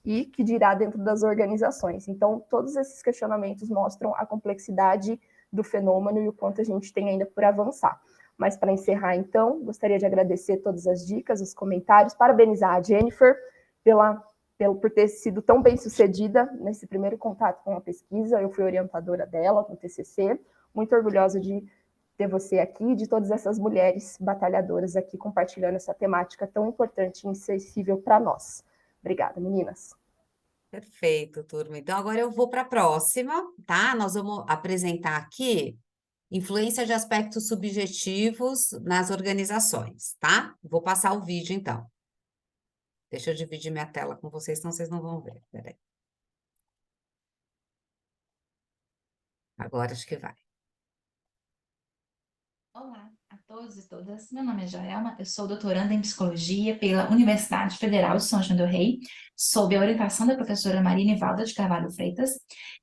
e que dirá dentro das organizações. Então, todos esses questionamentos mostram a complexidade do fenômeno e o quanto a gente tem ainda por avançar. Mas para encerrar, então, gostaria de agradecer todas as dicas, os comentários, parabenizar a Jennifer por ter sido tão bem sucedida nesse primeiro contato com a pesquisa. Eu fui orientadora dela no TCC, muito orgulhosa de ter você aqui e de todas essas mulheres batalhadoras aqui compartilhando essa temática tão importante e insensível para nós. Obrigada, meninas. Perfeito, turma. Então, agora eu vou para a próxima, tá? Nós vamos apresentar aqui Influência de aspectos subjetivos nas organizações, tá? Vou passar o vídeo, então. Deixa eu dividir minha tela com vocês, senão vocês não vão ver. Peraí. Agora acho que vai. Olá a todos e todas. Meu nome é Joelma, eu sou doutoranda em psicologia pela Universidade Federal de São João del Rei, sob a orientação da professora Maria Nivalda de Carvalho Freitas,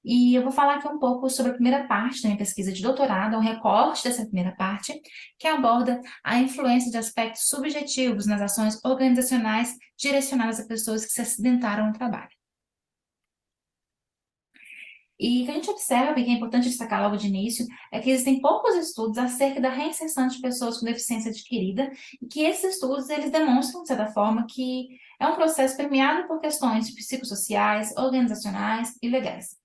e eu vou falar aqui um pouco sobre a primeira parte da minha pesquisa de doutorado, um recorte dessa primeira parte, que aborda a influência de aspectos subjetivos nas ações organizacionais direcionadas a pessoas que se acidentaram no trabalho. E o que a gente observa, e que é importante destacar logo de início, é que existem poucos estudos acerca da reinserção de pessoas com deficiência adquirida, e que esses estudos, eles demonstram, de certa forma, que é um processo permeado por questões psicossociais, organizacionais e legais.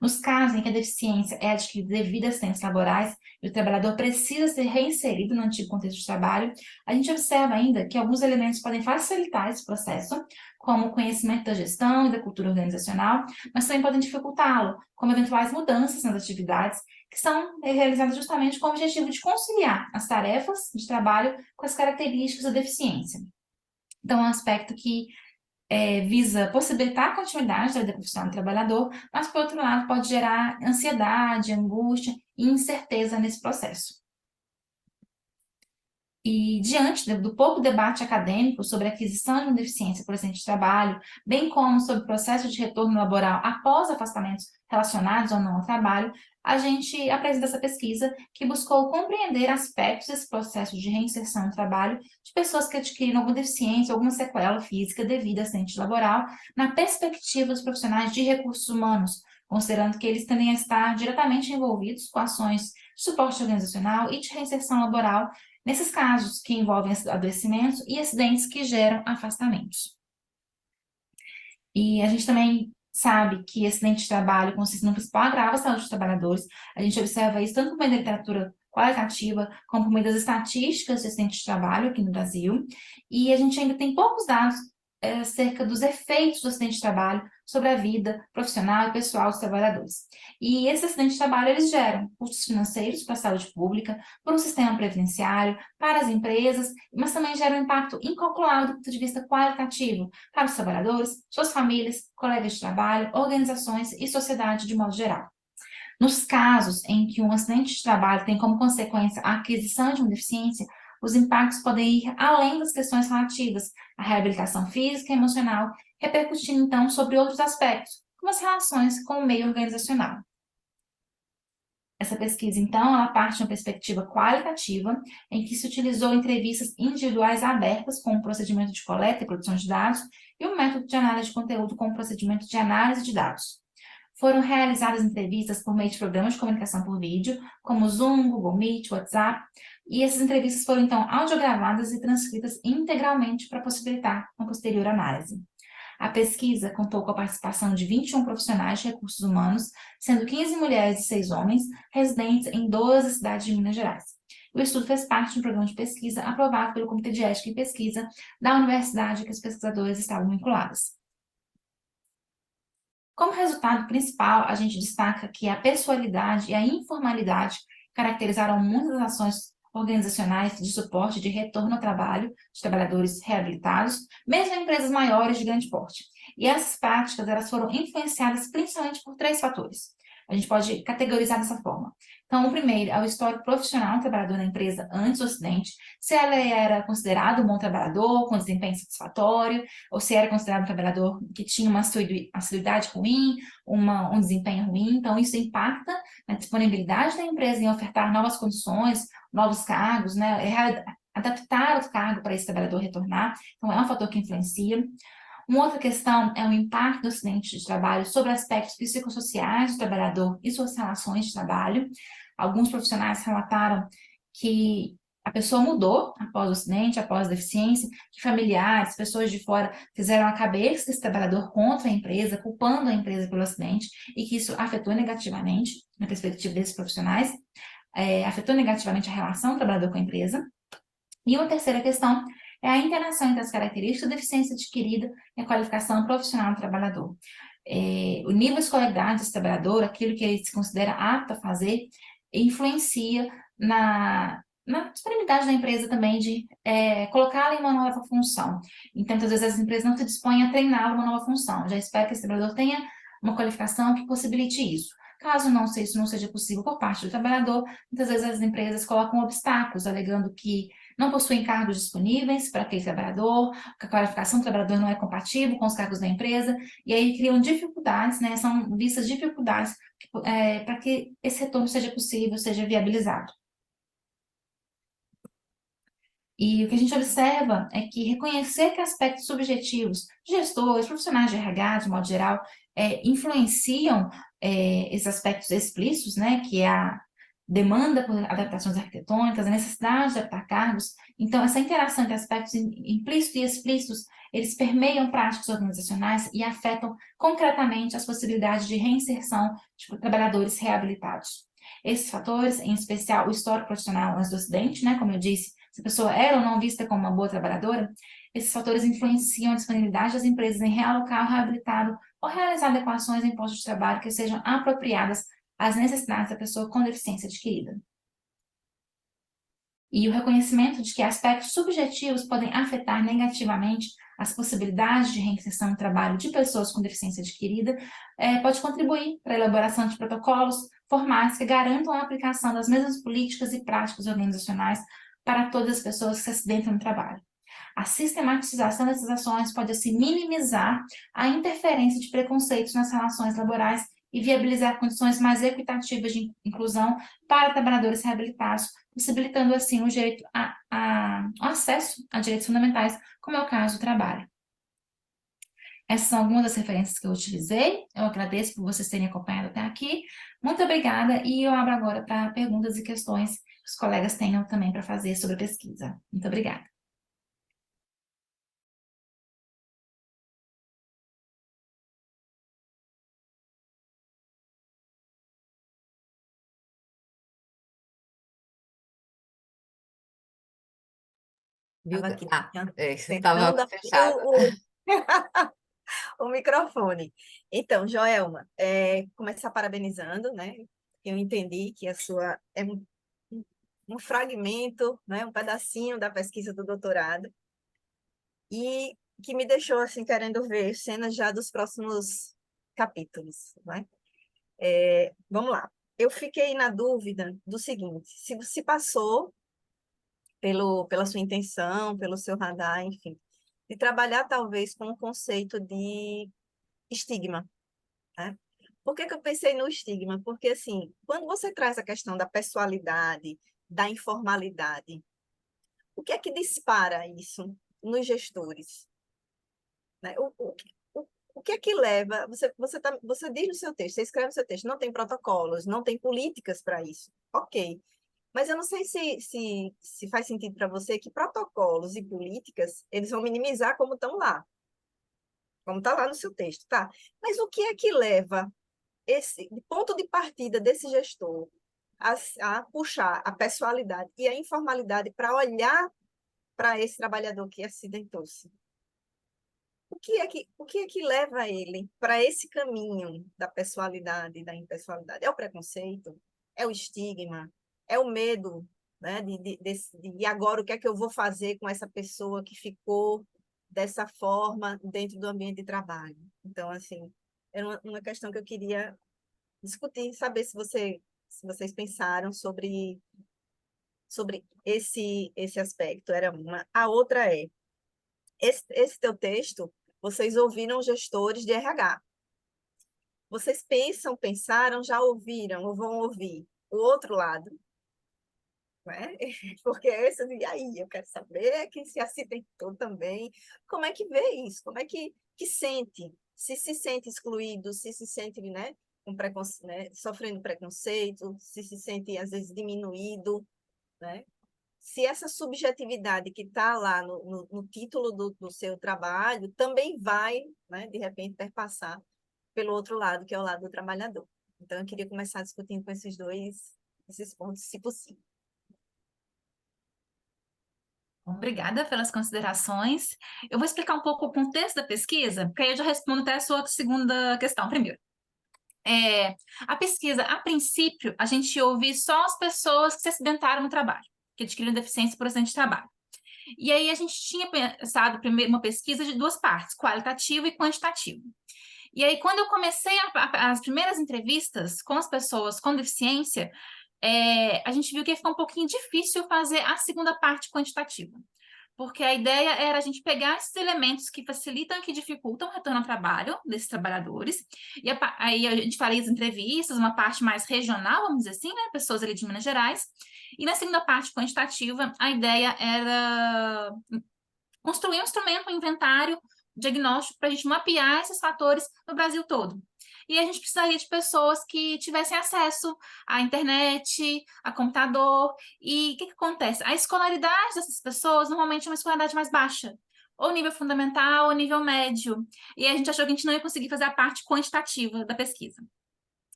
Nos casos em que a deficiência é adquirida devido a acidentes laborais e o trabalhador precisa ser reinserido no antigo contexto de trabalho, a gente observa ainda que alguns elementos podem facilitar esse processo, como o conhecimento da gestão e da cultura organizacional, mas também podem dificultá-lo, como eventuais mudanças nas atividades, que são realizadas justamente com o objetivo de conciliar as tarefas de trabalho com as características da deficiência. Então, é um aspecto que visa possibilitar a continuidade da vida profissional do trabalhador, mas, por outro lado, pode gerar ansiedade, angústia e incerteza nesse processo. E, diante do pouco debate acadêmico sobre a aquisição de uma deficiência por acidente de trabalho, bem como sobre o processo de retorno laboral após afastamentos relacionados ou não ao trabalho, a gente apresenta essa pesquisa que buscou compreender aspectos desse processo de reinserção no trabalho de pessoas que adquiriram alguma deficiência, alguma sequela física devido a acidente laboral, na perspectiva dos profissionais de recursos humanos, considerando que eles tendem a estar diretamente envolvidos com ações de suporte organizacional e de reinserção laboral, nesses casos que envolvem adoecimentos e acidentes que geram afastamentos. E a gente também sabe que acidente de trabalho consiste no principal agravo à saúde dos trabalhadores. A gente observa isso tanto por meio da literatura qualitativa, como por meio das estatísticas de acidente de trabalho aqui no Brasil. E a gente ainda tem poucos dados acerca dos efeitos do acidente de trabalho sobre a vida profissional e pessoal dos trabalhadores. E esses acidentes de trabalho, eles geram custos financeiros para a saúde pública, para o sistema previdenciário, para as empresas, mas também geram um impacto incalculável do ponto de vista qualitativo para os trabalhadores, suas famílias, colegas de trabalho, organizações e sociedade de modo geral. Nos casos em que um acidente de trabalho tem como consequência a aquisição de uma deficiência, os impactos podem ir além das questões relativas à reabilitação física e emocional, repercutindo, então, sobre outros aspectos, como as relações com o meio organizacional. Essa pesquisa, então, ela parte de uma perspectiva qualitativa, em que se utilizou entrevistas individuais abertas com o procedimento de coleta e produção de dados e o método de análise de conteúdo com o procedimento de análise de dados. Foram realizadas entrevistas por meio de programas de comunicação por vídeo, como Zoom, Google Meet, WhatsApp, e essas entrevistas foram, então, audiogravadas e transcritas integralmente para possibilitar uma posterior análise. A pesquisa contou com a participação de 21 profissionais de recursos humanos, sendo 15 mulheres e 6 homens, residentes em 12 cidades de Minas Gerais. O estudo fez parte de um programa de pesquisa aprovado pelo Comitê de Ética e Pesquisa da universidade que os pesquisadores estavam vinculados. Como resultado principal, a gente destaca que a pessoalidade e a informalidade caracterizaram muitas das ações organizacionais de suporte de retorno ao trabalho de trabalhadores reabilitados, mesmo em empresas maiores de grande porte. E essas práticas, elas foram influenciadas principalmente por 3 fatores. A gente pode categorizar dessa forma. Então, o primeiro é o histórico profissional do trabalhador na empresa antes do acidente, se ela era considerado um bom trabalhador, com desempenho satisfatório, ou se era considerado um trabalhador que tinha uma assiduidade ruim, um desempenho ruim. Então, isso impacta na disponibilidade da empresa em ofertar novas condições, novos cargos, né? Adaptar o cargo para esse trabalhador retornar. Então, é um fator que influencia. Uma outra questão é o impacto do acidente de trabalho sobre aspectos psicossociais do trabalhador e suas relações de trabalho. Alguns profissionais relataram que a pessoa mudou após o acidente, após a deficiência, que familiares, pessoas de fora fizeram a cabeça desse trabalhador contra a empresa, culpando a empresa pelo acidente, e que isso afetou negativamente, na perspectiva desses profissionais, afetou negativamente a relação do trabalhador com a empresa. E uma terceira questão é a interação entre as características da deficiência adquirida e a qualificação profissional do trabalhador. O nível de escolaridade desse trabalhador, aquilo que ele se considera apto a fazer, influencia na disponibilidade da empresa também de colocá-la em uma nova função. Então, muitas vezes as empresas não se dispõem a treiná-lo uma nova função. Já espero que esse trabalhador tenha uma qualificação que possibilite isso. Caso não, isso não seja possível por parte do trabalhador, muitas vezes as empresas colocam obstáculos, alegando que não possuem cargos disponíveis para aquele trabalhador, que a qualificação do trabalhador não é compatível com os cargos da empresa, e aí criam dificuldades, né? São vistas dificuldades para que esse retorno seja possível, seja viabilizado. E o que a gente observa é que reconhecer que aspectos subjetivos, gestores, profissionais de RH, de modo geral, influenciam esses aspectos explícitos, né, que é a demanda por adaptações arquitetônicas, a necessidade de adaptar cargos. Então, essa interação entre aspectos implícitos e explícitos, eles permeiam práticas organizacionais e afetam concretamente as possibilidades de reinserção de trabalhadores reabilitados. Esses fatores, em especial o histórico profissional antes do acidente, né, como eu disse, se a pessoa era ou não vista como uma boa trabalhadora, esses fatores influenciam a disponibilidade das empresas em realocar o reabilitado ou realizar adequações em postos de trabalho que sejam apropriadas às necessidades da pessoa com deficiência adquirida. E o reconhecimento de que aspectos subjetivos podem afetar negativamente as possibilidades de reinserção no trabalho de pessoas com deficiência adquirida pode contribuir para a elaboração de protocolos formais que garantam a aplicação das mesmas políticas e práticas organizacionais para todas as pessoas que se acidentam no trabalho. A sistematização dessas ações pode, assim, minimizar a interferência de preconceitos nas relações laborais e viabilizar condições mais equitativas de inclusão para trabalhadores reabilitados, possibilitando, assim, o direito ao acesso a direitos fundamentais, como é o caso do trabalho. Essas são algumas das referências que eu utilizei. Eu agradeço por vocês terem acompanhado até aqui. Muito obrigada e eu abro agora para perguntas e questões que os colegas tenham também para fazer sobre a pesquisa. Muito obrigada. Viu? Estava aqui Você estava tentando abrir fechada. o microfone. Então, Joelma, começar parabenizando, né? Eu entendi que a sua é um fragmento, né? Um pedacinho da pesquisa do doutorado e que me deixou assim querendo ver cenas já dos próximos capítulos, né? Vamos lá. Eu fiquei na dúvida do seguinte: se passou pela sua intenção, pelo seu radar, enfim, de trabalhar talvez com o conceito de estigma, né? Por que que eu pensei no estigma? Porque, assim, quando você traz a questão da pessoalidade, da informalidade, o que é que dispara isso nos gestores? Né? O que é que leva... Você diz no seu texto, você escreve no seu texto, não tem protocolos, não tem políticas para isso. Ok. Mas eu não sei se faz sentido para você que protocolos e políticas, eles vão minimizar como estão lá. Como está lá no seu texto, tá? Mas o que é que leva esse ponto de partida desse gestor a puxar a pessoalidade e a informalidade para olhar para esse trabalhador que acidentou-se? O que é que leva ele para esse caminho da pessoalidade e da impessoalidade? É o preconceito? É o estigma? É o medo, né, de agora o que é que eu vou fazer com essa pessoa que ficou dessa forma dentro do ambiente de trabalho? Então, assim, era uma questão que eu queria discutir, saber se vocês pensaram sobre esse aspecto. Era uma. A outra esse teu texto, vocês ouviram gestores de RH. Vocês pensaram, já ouviram ou vão ouvir o outro lado, né? Porque esse, e aí, eu quero saber que se acidentou também. Como é que vê isso? Como é que sente? Se sente excluído, se sente, né, né, sofrendo preconceito, se sente, às vezes, diminuído, né? Se essa subjetividade que está lá no título do seu trabalho também vai, né, de repente, perpassar pelo outro lado, que é o lado do trabalhador. Então, eu queria começar discutindo com esses pontos, se possível. Obrigada pelas considerações. Eu vou explicar um pouco o contexto da pesquisa, porque aí eu já respondo até a sua segunda questão primeiro. A pesquisa, a princípio, a gente ouve só as pessoas que se acidentaram no trabalho, que adquiriram deficiência por acidente de trabalho. E aí a gente tinha pensado primeiro uma pesquisa de 2 partes, qualitativa e quantitativa. E aí, quando eu comecei as primeiras entrevistas com as pessoas com deficiência, a gente viu que ia ficar um pouquinho difícil fazer a segunda parte quantitativa. Porque a ideia era a gente pegar esses elementos que facilitam e que dificultam o retorno ao trabalho desses trabalhadores, e aí a gente faria as entrevistas, uma parte mais regional, vamos dizer assim, né, pessoas ali de Minas Gerais, e na segunda parte quantitativa, a ideia era construir um instrumento, um inventário, diagnóstico, para a gente mapear esses fatores no Brasil todo. E a gente precisaria de pessoas que tivessem acesso à internet, a computador. E o que acontece? A escolaridade dessas pessoas normalmente é uma escolaridade mais baixa, ou nível fundamental, ou nível médio. E a gente achou que a gente não ia conseguir fazer a parte quantitativa da pesquisa.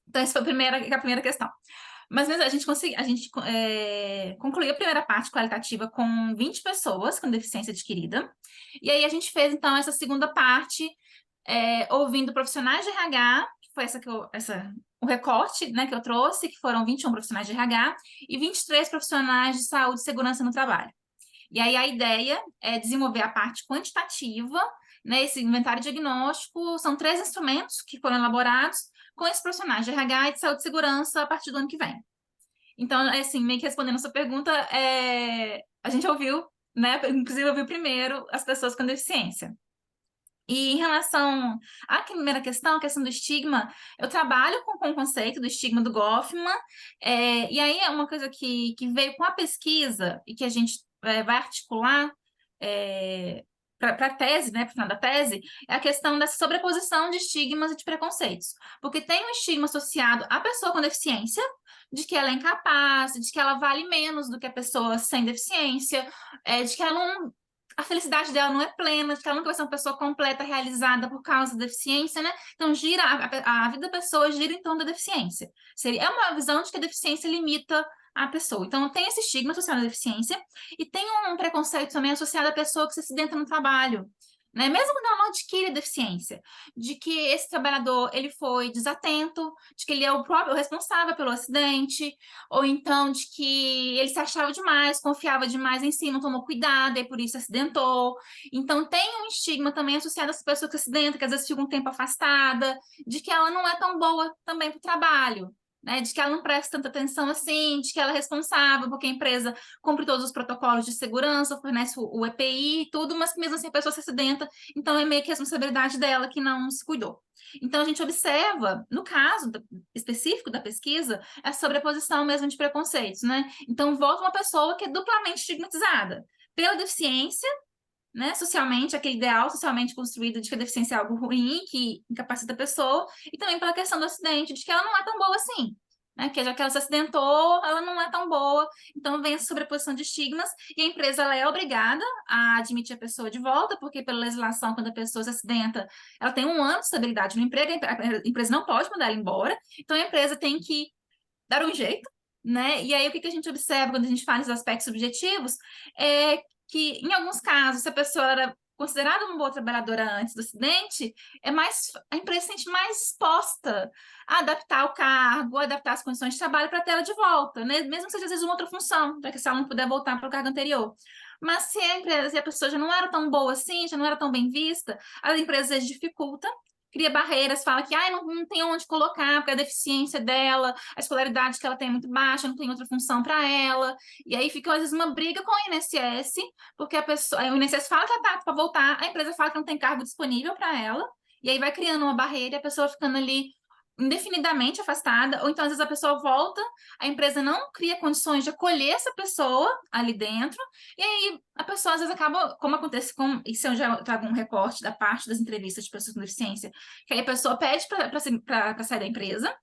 Então, essa foi a primeira questão. Mas mesmo a gente concluiu a primeira parte qualitativa com 20 pessoas com deficiência adquirida. E aí a gente fez, então, essa segunda parte, ouvindo profissionais de RH, que foi o recorte, né, que eu trouxe, que foram 21 profissionais de RH e 23 profissionais de saúde e segurança no trabalho. E aí a ideia é desenvolver a parte quantitativa, né, esse inventário diagnóstico, são 3 instrumentos que foram elaborados com esses profissionais de RH e de saúde e segurança a partir do ano que vem. Então, assim, meio que respondendo a sua pergunta, a gente ouviu, né, inclusive ouviu primeiro as pessoas com deficiência. E em relação à primeira questão, a questão do estigma, eu trabalho com o conceito do estigma do Goffman, e aí é uma coisa que veio com a pesquisa e que a gente vai articular para a tese, né, para o final da tese, é a questão dessa sobreposição de estigmas e de preconceitos. Porque tem um estigma associado à pessoa com deficiência, de que ela é incapaz, de que ela vale menos do que a pessoa sem deficiência, de que ela não... A felicidade dela não é plena, de que ela nunca vai ser uma pessoa completa, realizada por causa da deficiência, né? Então, a vida da pessoa gira em torno da deficiência. É uma visão de que a deficiência limita a pessoa. Então, tem esse estigma associado à deficiência e tem um preconceito também associado à pessoa que se acidenta no trabalho, né? Mesmo quando ela não adquire a deficiência, de que esse trabalhador ele foi desatento, de que ele é o próprio responsável pelo acidente, ou então de que ele se achava demais, confiava demais em si, não tomou cuidado e por isso acidentou. Então tem um estigma também associado a essa pessoa que se acidenta, que às vezes fica um tempo afastada, de que ela não é tão boa também para o trabalho, né, de que ela não presta tanta atenção assim, de que ela é responsável porque a empresa cumpre todos os protocolos de segurança, fornece o EPI e tudo, mas que mesmo assim a pessoa se acidenta, então é meio que a responsabilidade dela que não se cuidou. Então a gente observa, no caso específico da pesquisa, a sobreposição mesmo de preconceitos, né? Então volta uma pessoa que é duplamente estigmatizada pela deficiência, né, socialmente, aquele ideal socialmente construído de que a deficiência é algo ruim, que incapacita a pessoa, e também pela questão do acidente, de que ela não é tão boa assim, né, que já que ela se acidentou, ela não é tão boa, então vem essa sobreposição de estigmas, e a empresa ela é obrigada a admitir a pessoa de volta, porque pela legislação, quando a pessoa se acidenta, ela tem 1 ano de estabilidade no emprego, a empresa não pode mandar ela embora, então a empresa tem que dar um jeito, né, e aí o que a gente observa quando a gente fala esses aspectos subjetivos, é que, em alguns casos, se a pessoa era considerada uma boa trabalhadora antes do acidente, a empresa se sente mais exposta a adaptar o cargo, a adaptar as condições de trabalho para ter ela de volta, né? Mesmo que seja, às vezes, uma outra função, já que se ela não puder voltar para o cargo anterior. Mas se a pessoa já não era tão boa assim, já não era tão bem vista, a empresa às vezes dificulta, cria barreiras, fala que não tem onde colocar, porque a deficiência dela, a escolaridade que ela tem é muito baixa, não tem outra função para ela. E aí fica, às vezes, uma briga com o INSS, porque o INSS fala que ela está para voltar, a empresa fala que não tem cargo disponível para ela, e aí vai criando uma barreira e a pessoa ficando ali indefinidamente afastada, ou então às vezes a pessoa volta, a empresa não cria condições de acolher essa pessoa ali dentro, e aí a pessoa às vezes acaba, como acontece com, isso eu já trago um recorte da parte das entrevistas de pessoas com deficiência, que aí a pessoa pede para sair da empresa,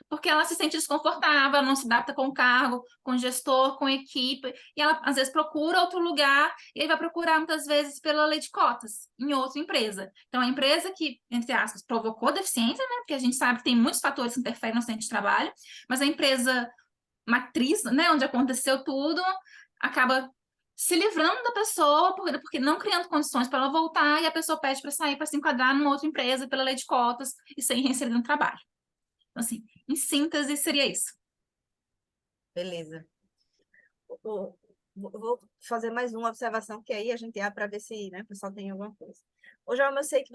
porque ela se sente desconfortável, ela não se adapta com o cargo, com o gestor, com a equipe, e ela às vezes procura outro lugar, e aí vai procurar muitas vezes pela lei de cotas, em outra empresa. Então, a empresa que, entre aspas, provocou deficiência, né, porque a gente sabe que tem muitos fatores que interferem no acidente de trabalho, mas a empresa matriz, né, onde aconteceu tudo, acaba se livrando da pessoa, porque não criando condições para ela voltar, e a pessoa pede para sair, para se enquadrar numa outra empresa pela lei de cotas e ser reinserida no trabalho. Então, assim, em síntese, seria isso. Beleza. Vou fazer mais uma observação, que aí a gente abre para ver se, né, o pessoal tem alguma coisa. Ô, João, eu sei que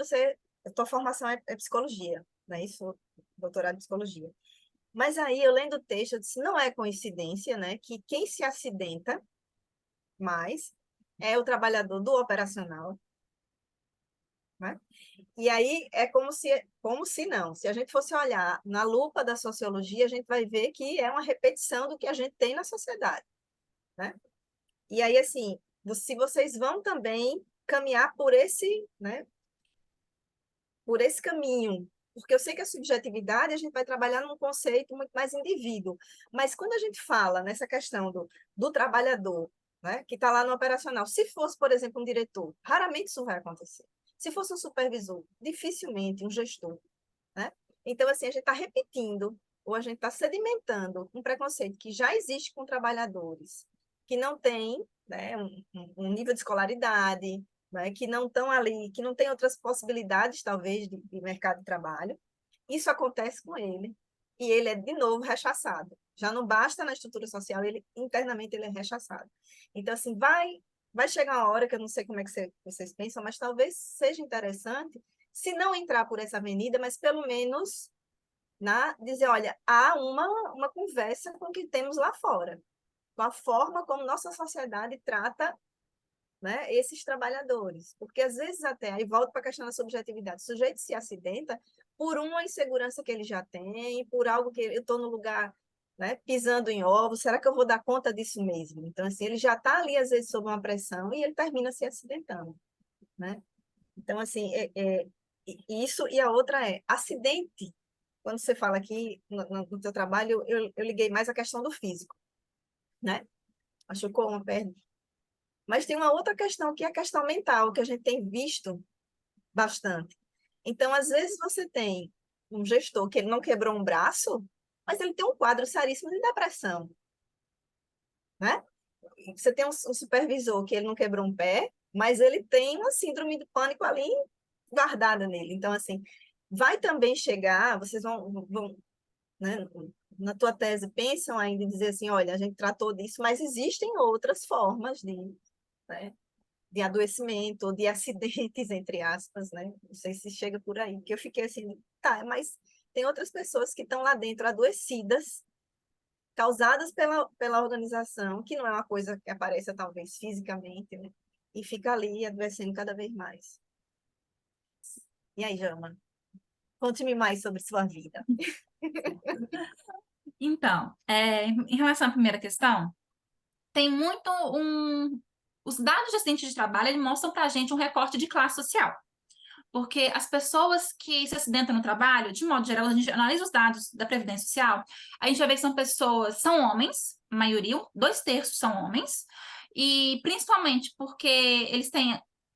a tua formação é psicologia, né? Isso, doutorado em psicologia. Mas aí, eu lendo o texto, eu disse, não é coincidência, né, que quem se acidenta mais é o trabalhador do operacional, né? E aí é como se não. Se a gente fosse olhar na lupa da sociologia, a gente vai ver que é uma repetição do que a gente tem na sociedade, né? E aí, assim, se vocês vão também caminhar por esse, né, por esse caminho, porque eu sei que a subjetividade a gente vai trabalhar num conceito muito mais indivíduo, mas quando a gente fala nessa questão do trabalhador, né, que está lá no operacional, se fosse, por exemplo, um diretor, raramente isso vai acontecer. Se fosse um supervisor, dificilmente um gestor, né? Então, assim, a gente está repetindo, ou a gente está sedimentando um preconceito que já existe com trabalhadores, que não têm, né, um nível de escolaridade, né, que não estão ali, que não tem outras possibilidades, talvez, de mercado de trabalho. Isso acontece com ele, e ele é, de novo, rechaçado. Já não basta na estrutura social, ele internamente ele é rechaçado. Então, assim, vai chegar uma hora que eu não sei como é que vocês pensam, mas talvez seja interessante, se não entrar por essa avenida, mas pelo menos dizer, olha, há uma conversa com o que temos lá fora, com a forma como nossa sociedade trata, né, esses trabalhadores. Porque às vezes até, aí volto para a questão da subjetividade, o sujeito se acidenta por uma insegurança que ele já tem, por algo que eu estou no lugar, né, pisando em ovos, será que eu vou dar conta disso mesmo? Então, assim, ele já está ali, às vezes, sob uma pressão e ele termina se acidentando, né? Então, assim, isso, e a outra é acidente. Quando você fala aqui no teu trabalho, eu liguei mais a questão do físico, né? Machucou uma perna. Mas tem uma outra questão, que é a questão mental, que a gente tem visto bastante. Então, às vezes, você tem um gestor que ele não quebrou um braço, mas ele tem um quadro seríssimo de depressão, né? Você tem um supervisor que ele não quebrou um pé, mas ele tem uma síndrome de pânico ali guardada nele. Então, assim, vai também chegar, vocês vão, né, na tua tese, pensam ainda em dizer assim, olha, a gente tratou disso, mas existem outras formas né, de adoecimento, ou de acidentes, entre aspas, né? Não sei se chega por aí, que eu fiquei assim, tá, mas tem outras pessoas que estão lá dentro adoecidas, causadas pela organização, que não é uma coisa que apareça talvez fisicamente, né? E fica ali adoecendo cada vez mais. E aí, Jama? Conte-me mais sobre sua vida. Então, em relação à primeira questão, tem muito os dados de acidente de trabalho, eles mostram para a gente um recorte de classe social. Porque as pessoas que se acidentam no trabalho, de modo geral, a gente analisa os dados da Previdência Social, a gente vai ver que são homens, a maioria, 2/3 são homens, e principalmente porque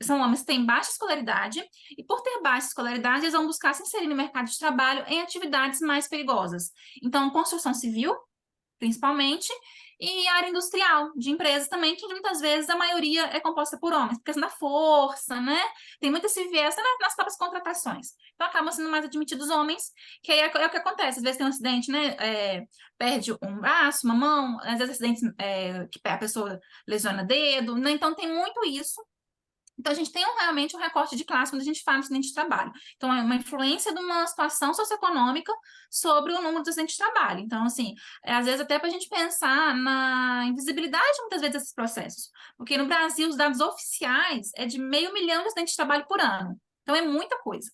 são homens que têm baixa escolaridade, e por ter baixa escolaridade, eles vão buscar se inserir no mercado de trabalho em atividades mais perigosas. Então, construção civil, principalmente, e a área industrial, de empresas também, que muitas vezes a maioria é composta por homens, por questão da força, né? Tem muito esse viés nas próprias contratações. Então, acabam sendo mais admitidos homens, que aí é o que acontece. Às vezes tem um acidente, né? Perde um braço, uma mão, às vezes acidentes que a pessoa lesiona dedo, né? Então, tem muito isso. Então, a gente tem realmente um recorte de classe quando a gente fala de acidente de trabalho. Então, é uma influência de uma situação socioeconômica sobre o número de acidentes de trabalho. Então, assim, às vezes até para a gente pensar na invisibilidade, muitas vezes, desses processos. Porque no Brasil, os dados oficiais é de 500 mil de acidentes de trabalho por ano. Então, é muita coisa.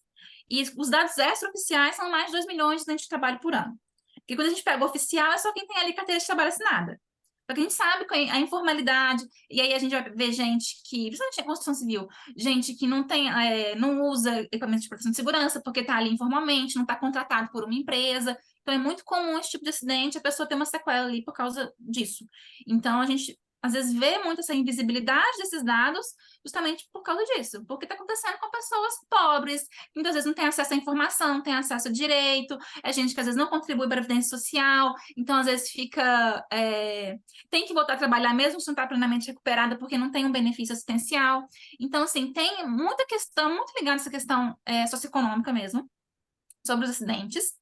E os dados extraoficiais são mais de 2 milhões de acidentes de trabalho por ano. Porque quando a gente pega o oficial, é só quem tem ali carteira de trabalho assinada. Porque a gente sabe que a informalidade, e aí a gente vai ver gente que, principalmente em construção civil, gente que não usa equipamento de proteção de segurança porque está ali informalmente, não está contratado por uma empresa. Então é muito comum esse tipo de acidente, a pessoa ter uma sequela ali por causa disso. Então a gente às vezes vê muito essa invisibilidade desses dados justamente por causa disso, porque está acontecendo com pessoas pobres, que muitas vezes não têm acesso à informação, não têm acesso a direito, é gente que às vezes não contribui para a previdência social, então às vezes tem que voltar a trabalhar mesmo se não está plenamente recuperada porque não tem um benefício assistencial. Então, assim, tem muita questão, muito ligada a essa questão socioeconômica mesmo, sobre os acidentes.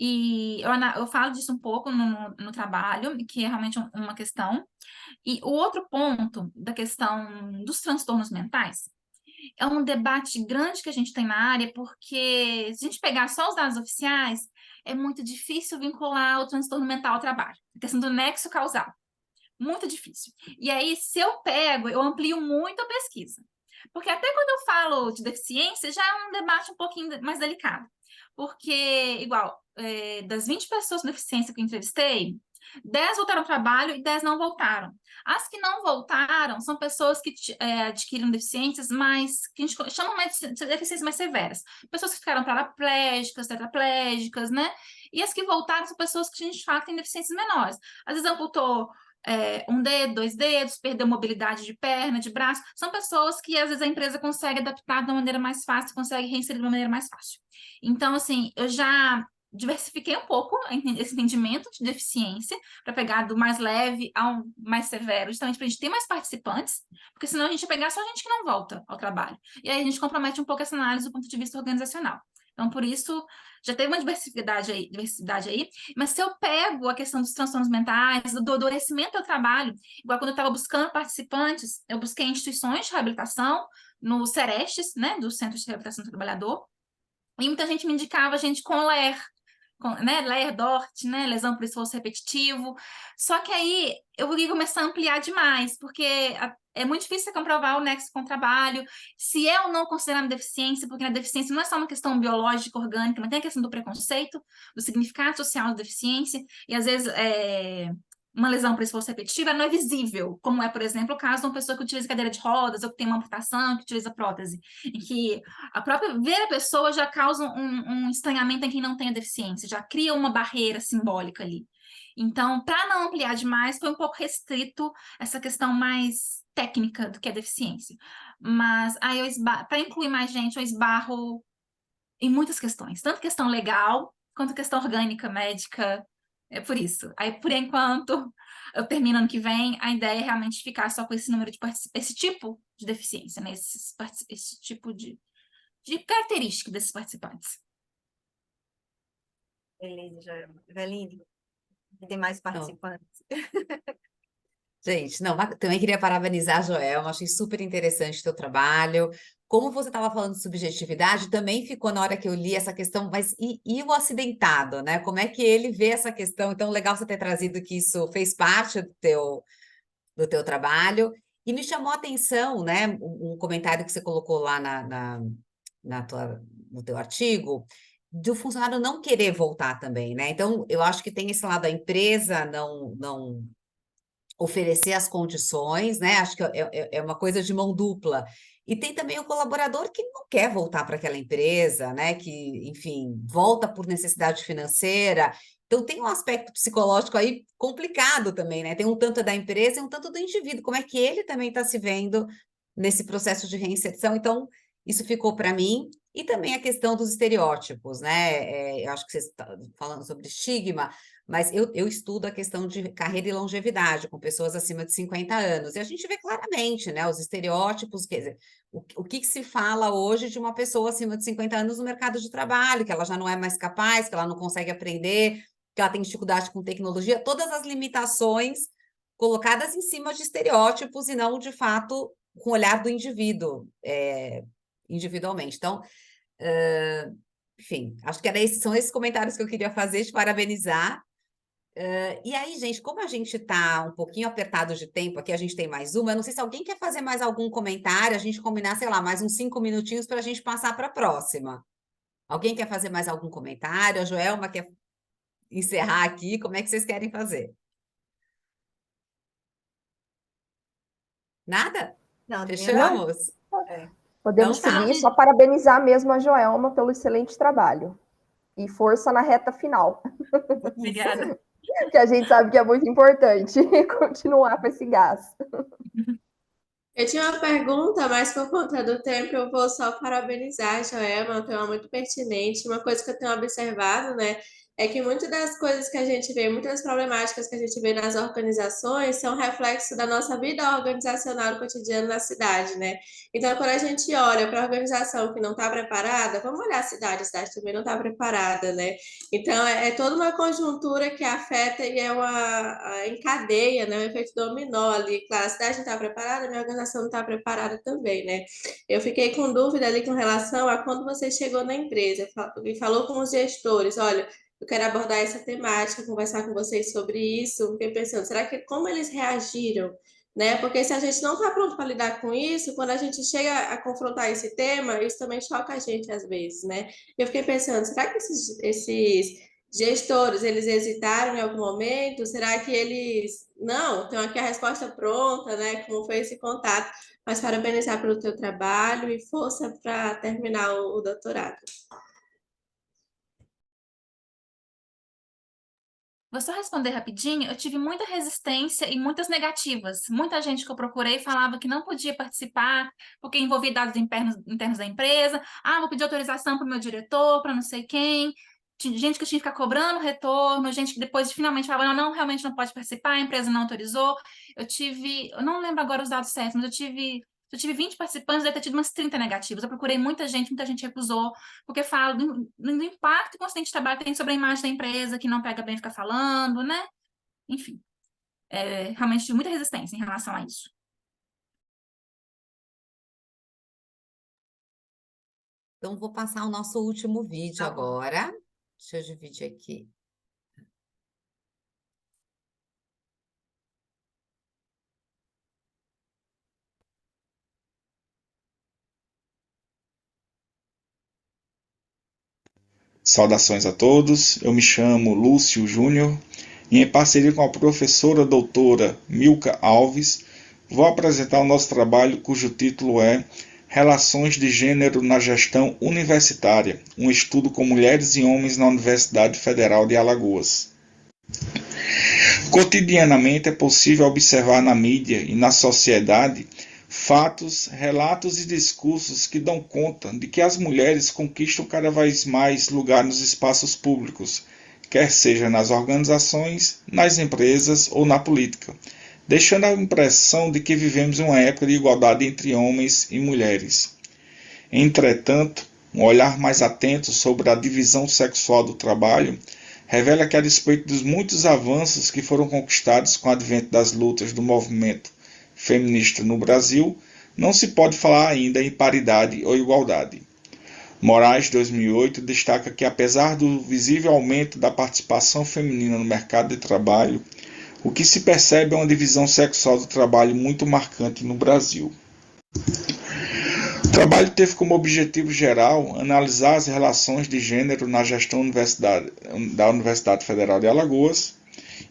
E eu falo disso um pouco no trabalho, que é realmente uma questão. E o outro ponto da questão dos transtornos mentais é um debate grande que a gente tem na área, porque se a gente pegar só os dados oficiais, é muito difícil vincular o transtorno mental ao trabalho. A questão do nexo causal. Muito difícil. E aí, se eu amplio muito a pesquisa. Porque até quando eu falo de deficiência, já é um debate um pouquinho mais delicado. Porque, igual, das 20 pessoas com deficiência que eu entrevistei, 10 voltaram ao trabalho e 10 não voltaram. As que não voltaram são pessoas que adquiriram deficiências mais, que a gente chama mais de deficiências mais severas. Pessoas que ficaram paraplégicas, tetraplégicas, né? E as que voltaram são pessoas que a gente fala que têm deficiências menores. Às vezes amputou um dedo, 2 dedos, perdeu mobilidade de perna, de braço. São pessoas que às vezes a empresa consegue adaptar de uma maneira mais fácil, consegue reinserir de uma maneira mais fácil. Então, assim, eu já diversifiquei um pouco esse entendimento de deficiência para pegar do mais leve ao mais severo, justamente para a gente ter mais participantes, porque senão a gente ia pegar só gente que não volta ao trabalho. E aí a gente compromete um pouco essa análise do ponto de vista organizacional. Então, por isso, já teve uma diversidade aí, mas se eu pego a questão dos transtornos mentais, do adoecimento ao trabalho, igual quando eu estava buscando participantes, eu busquei instituições de reabilitação, no Cerestes, né, do Centro de Reabilitação do Trabalhador, e muita gente me indicava gente com LER, né, LER, DORT, né, lesão por esforço repetitivo. Só que aí eu ia começar a ampliar demais, porque é muito difícil você comprovar o nexo com o trabalho, se é ou não considerado deficiência, porque a deficiência não é só uma questão biológica, orgânica, mas tem a questão do preconceito, do significado social da deficiência, e às vezes uma lesão por esforço repetitivo não é visível, como é, por exemplo, o caso de uma pessoa que utiliza cadeira de rodas ou que tem uma amputação, que utiliza prótese, em que a própria ver a pessoa já causa um estranhamento em quem não tem a deficiência, já cria uma barreira simbólica ali. Então, para não ampliar demais, foi um pouco restrito essa questão mais técnica do que a deficiência. Mas aí para incluir mais gente, eu esbarro em muitas questões, tanto questão legal quanto questão orgânica, médica. É por isso. Aí, por enquanto, eu termino ano que vem, a ideia é realmente ficar só com esse número de esse tipo de deficiência, né? Esse tipo de característica desses participantes. Beleza, Joelma. Eveline, tem mais participantes? Gente, não, também queria parabenizar a Joelma, achei super interessante o teu trabalho. Como você estava falando de subjetividade, também ficou na hora que eu li essa questão, mas e o acidentado, né? Como é que ele vê essa questão? Então, legal você ter trazido que isso fez parte do teu trabalho. E me chamou a atenção, né? Um comentário que você colocou lá no teu artigo, do funcionário não querer voltar também, né? Então, eu acho que tem esse lado da empresa não oferecer as condições, né? Acho que é uma coisa de mão dupla. E tem também o colaborador que não quer voltar para aquela empresa, né? Que, enfim, volta por necessidade financeira. Então, tem um aspecto psicológico aí complicado também, né? Tem um tanto da empresa e um tanto do indivíduo. Como é que ele também está se vendo nesse processo de reinserção? Então, isso ficou para mim. E também a questão dos estereótipos, né? Eu acho que vocês estão falando sobre estigma, mas eu estudo a questão de carreira e longevidade com pessoas acima de 50 anos. E a gente vê claramente, né, os estereótipos, quer dizer, o que se fala hoje de uma pessoa acima de 50 anos no mercado de trabalho, que ela já não é mais capaz, que ela não consegue aprender, que ela tem dificuldade com tecnologia, todas as limitações colocadas em cima de estereótipos e não, de fato, com o olhar do indivíduo, individualmente. Então, enfim, acho que são esses comentários que eu queria fazer, te parabenizar. E aí, gente, como a gente está um pouquinho apertado de tempo aqui, a gente tem mais uma, eu não sei se alguém quer fazer mais algum comentário, a gente combinar, sei lá, mais uns 5 minutinhos para a gente passar para a próxima. Alguém quer fazer mais algum comentário? A Joelma quer encerrar aqui, como é que vocês querem fazer? Não, Nada? da minha Fechamos? É. Podemos Então tá. seguir, só parabenizar mesmo a Joelma pelo excelente trabalho. E força na reta final, Obrigada. que a gente sabe que é muito importante continuar com esse gás. Eu tinha uma pergunta, mas por conta do tempo eu vou só parabenizar a Joelma, é um tema muito pertinente. Uma coisa que eu tenho observado, né, é que muitas das coisas que a gente vê, muitas das problemáticas que a gente vê nas organizações são reflexo da nossa vida organizacional cotidiana na cidade, né? Então, quando a gente olha para a organização que não está preparada, vamos olhar a cidade também não está preparada, né? Então, é toda uma conjuntura que afeta e encadeia, né? Um efeito dominó ali. Claro, a cidade não está preparada, a minha organização não está preparada também, né? Eu fiquei com dúvida ali com relação a quando você chegou na empresa e falou com os gestores, olha, eu quero abordar essa temática, conversar com vocês sobre isso. Fiquei pensando, será que como eles reagiram? Né? Porque se a gente não está pronto para lidar com isso, quando a gente chega a confrontar esse tema, isso também choca a gente às vezes, né? Eu fiquei pensando, será que esses gestores, eles hesitaram em algum momento? Será que eles, não, tem aqui a resposta pronta, né? Como foi esse contato? Mas parabenizar pelo teu trabalho e força para terminar o doutorado. Vou só responder rapidinho. Eu tive muita resistência e muitas negativas. Muita gente que eu procurei falava que não podia participar porque envolvia dados internos da empresa. Ah, vou pedir autorização para o meu diretor, para não sei quem. Gente que eu tinha que ficar cobrando retorno, gente que depois finalmente falava, não, não, realmente não pode participar, a empresa não autorizou. Eu não lembro agora os dados certos, mas eu tive 20 participantes, deve ter tido umas 30 negativas. Eu procurei muita gente recusou, porque fala do impacto que o acidente de trabalho tem sobre a imagem da empresa, que não pega bem ficar falando, né? Enfim, realmente tive muita resistência em relação a isso. Então, vou passar o nosso último vídeo Tá bom. agora. Deixa eu dividir aqui. Saudações a todos, eu me chamo Lúcio Júnior e, em parceria com a professora doutora Milka Alves, vou apresentar o nosso trabalho cujo título é Relações de Gênero na Gestão Universitária, um estudo com mulheres e homens na Universidade Federal de Alagoas. Cotidianamente é possível observar na mídia e na sociedade fatos, relatos e discursos que dão conta de que as mulheres conquistam cada vez mais lugar nos espaços públicos, quer seja nas organizações, nas empresas ou na política, deixando a impressão de que vivemos uma época de igualdade entre homens e mulheres. Entretanto, um olhar mais atento sobre a divisão sexual do trabalho revela que, a despeito dos muitos avanços que foram conquistados com o advento das lutas do movimento feminista no Brasil, não se pode falar ainda em paridade ou igualdade. Moraes, 2008, destaca que, apesar do visível aumento da participação feminina no mercado de trabalho, o que se percebe é uma divisão sexual do trabalho muito marcante no Brasil. O trabalho teve como objetivo geral analisar as relações de gênero na gestão da Universidade Federal de Alagoas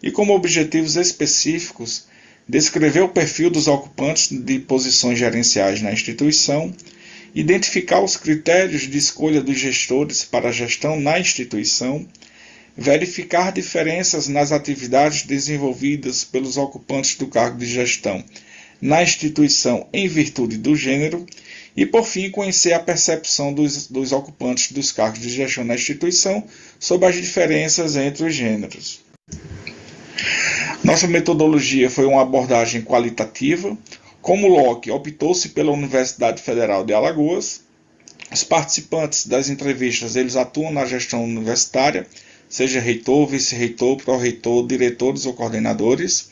e, como objetivos específicos, descrever o perfil dos ocupantes de posições gerenciais na instituição, identificar os critérios de escolha dos gestores para a gestão na instituição, verificar diferenças nas atividades desenvolvidas pelos ocupantes do cargo de gestão na instituição em virtude do gênero e, por fim, conhecer a percepção dos ocupantes dos cargos de gestão na instituição sobre as diferenças entre os gêneros. Nossa metodologia foi uma abordagem qualitativa. Como Locke, optou-se pela Universidade Federal de Alagoas. Os participantes das entrevistas eles atuam na gestão universitária, seja reitor, vice-reitor, pró-reitor, diretores ou coordenadores.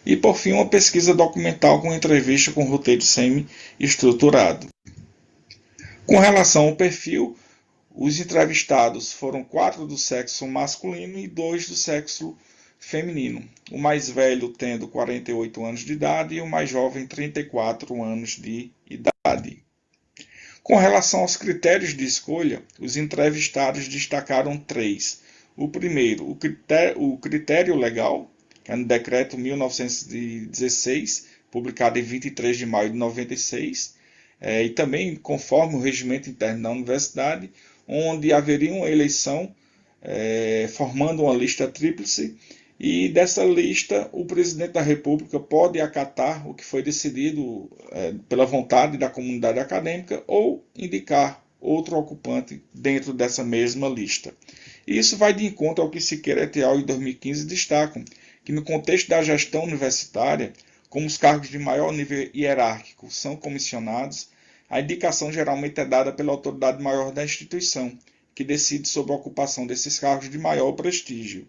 E, por fim, uma pesquisa documental com entrevista com roteiro semi-estruturado. Com relação ao perfil, os entrevistados foram 4 do sexo masculino e 2 do sexo feminino, o mais velho tendo 48 anos de idade e o mais jovem 34 anos de idade. Com relação aos critérios de escolha, os entrevistados destacaram 3. O primeiro, o critério legal, que é no Decreto 1916, publicado em 23 de maio de 96, e também conforme o regimento interno da universidade, onde haveria uma eleição formando uma lista tríplice, e dessa lista o presidente da República pode acatar o que foi decidido pela vontade da comunidade acadêmica ou indicar outro ocupante dentro dessa mesma lista. E isso vai de encontro ao que Siqueira et al. Em 2015 destacam, que no contexto da gestão universitária, como os cargos de maior nível hierárquico são comissionados, a indicação geralmente é dada pela autoridade maior da instituição, que decide sobre a ocupação desses cargos de maior prestígio.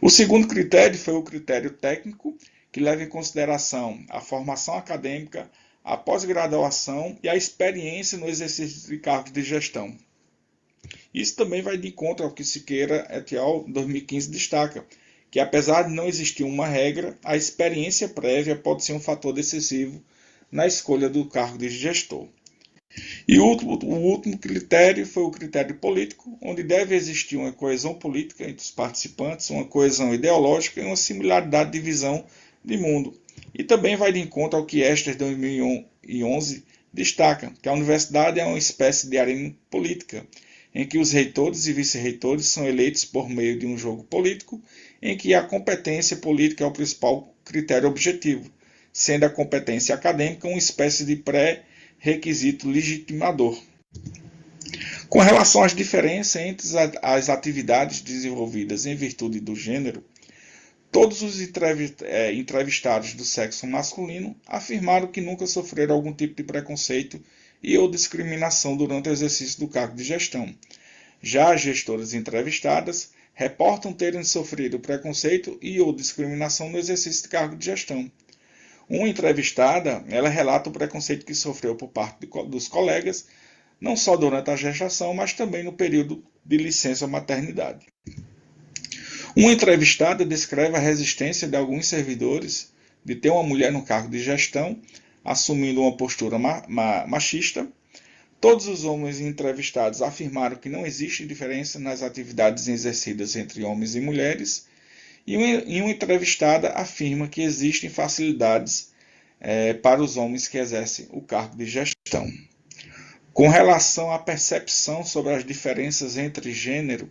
O segundo critério foi o critério técnico, que leva em consideração a formação acadêmica, a pós-graduação e a experiência no exercício de cargos de gestão. Isso também vai de encontro ao que Siqueira et al. 2015 destaca, que apesar de não existir uma regra, a experiência prévia pode ser um fator decisivo na escolha do cargo de gestor. E o último critério foi o critério político, onde deve existir uma coesão política entre os participantes, uma coesão ideológica e uma similaridade de visão de mundo. E também vai de encontro ao que Estes 2011 destaca, que a universidade é uma espécie de arena política, em que os reitores e vice-reitores são eleitos por meio de um jogo político, em que a competência política é o principal critério objetivo, sendo a competência acadêmica uma espécie de pré-requisito legitimador. Com relação às diferenças entre as atividades desenvolvidas em virtude do gênero, todos os entrevistados do sexo masculino afirmaram que nunca sofreram algum tipo de preconceito e ou discriminação durante o exercício do cargo de gestão. Já as gestoras entrevistadas reportam terem sofrido preconceito e ou discriminação no exercício de cargo de gestão. Uma entrevistada, ela relata o preconceito que sofreu por parte dos colegas, não só durante a gestação, mas também no período de licença maternidade. Uma entrevistada descreve a resistência de alguns servidores de ter uma mulher no cargo de gestão, assumindo uma postura machista. Todos os homens entrevistados afirmaram que não existe diferença nas atividades exercidas entre homens e mulheres, e uma entrevistada afirma que existem facilidades para os homens que exercem o cargo de gestão. Com relação à percepção sobre as diferenças entre gênero,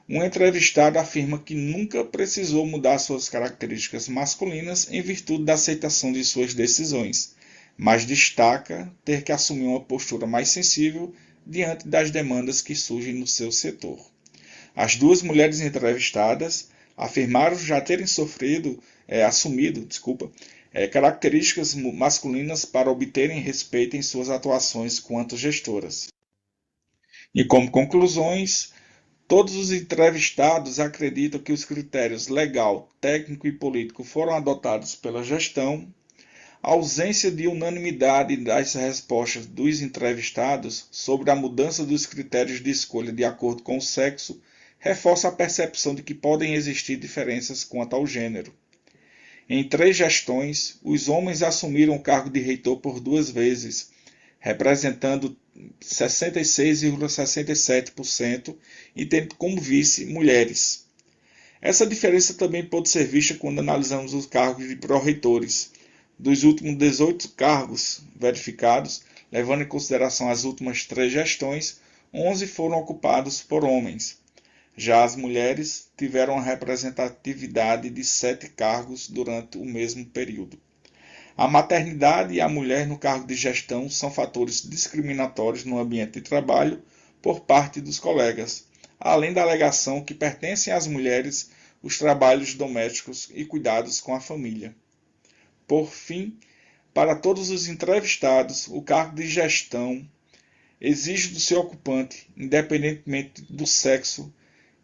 um entrevistado afirma que nunca precisou mudar suas características masculinas em virtude da aceitação de suas decisões, mas destaca ter que assumir uma postura mais sensível diante das demandas que surgem no seu setor. As duas mulheres entrevistadas afirmaram já terem assumido características masculinas para obterem respeito em suas atuações quanto gestoras. E como conclusões, todos os entrevistados acreditam que os critérios legal, técnico e político foram adotados pela gestão. A ausência de unanimidade das respostas dos entrevistados sobre a mudança dos critérios de escolha de acordo com o sexo reforça a percepção de que podem existir diferenças quanto ao gênero. Em 3 gestões, os homens assumiram o cargo de reitor por 2 vezes, representando 66,67% e tendo como vice mulheres. Essa diferença também pode ser vista quando analisamos os cargos de pró-reitores. Dos últimos 18 cargos verificados, levando em consideração as últimas 3 gestões, 11 foram ocupados por homens. Já as mulheres tiveram uma representatividade de 7 cargos durante o mesmo período. A maternidade e a mulher no cargo de gestão são fatores discriminatórios no ambiente de trabalho por parte dos colegas, além da alegação que pertencem às mulheres os trabalhos domésticos e cuidados com a família. Por fim, para todos os entrevistados, o cargo de gestão exige do seu ocupante, independentemente do sexo,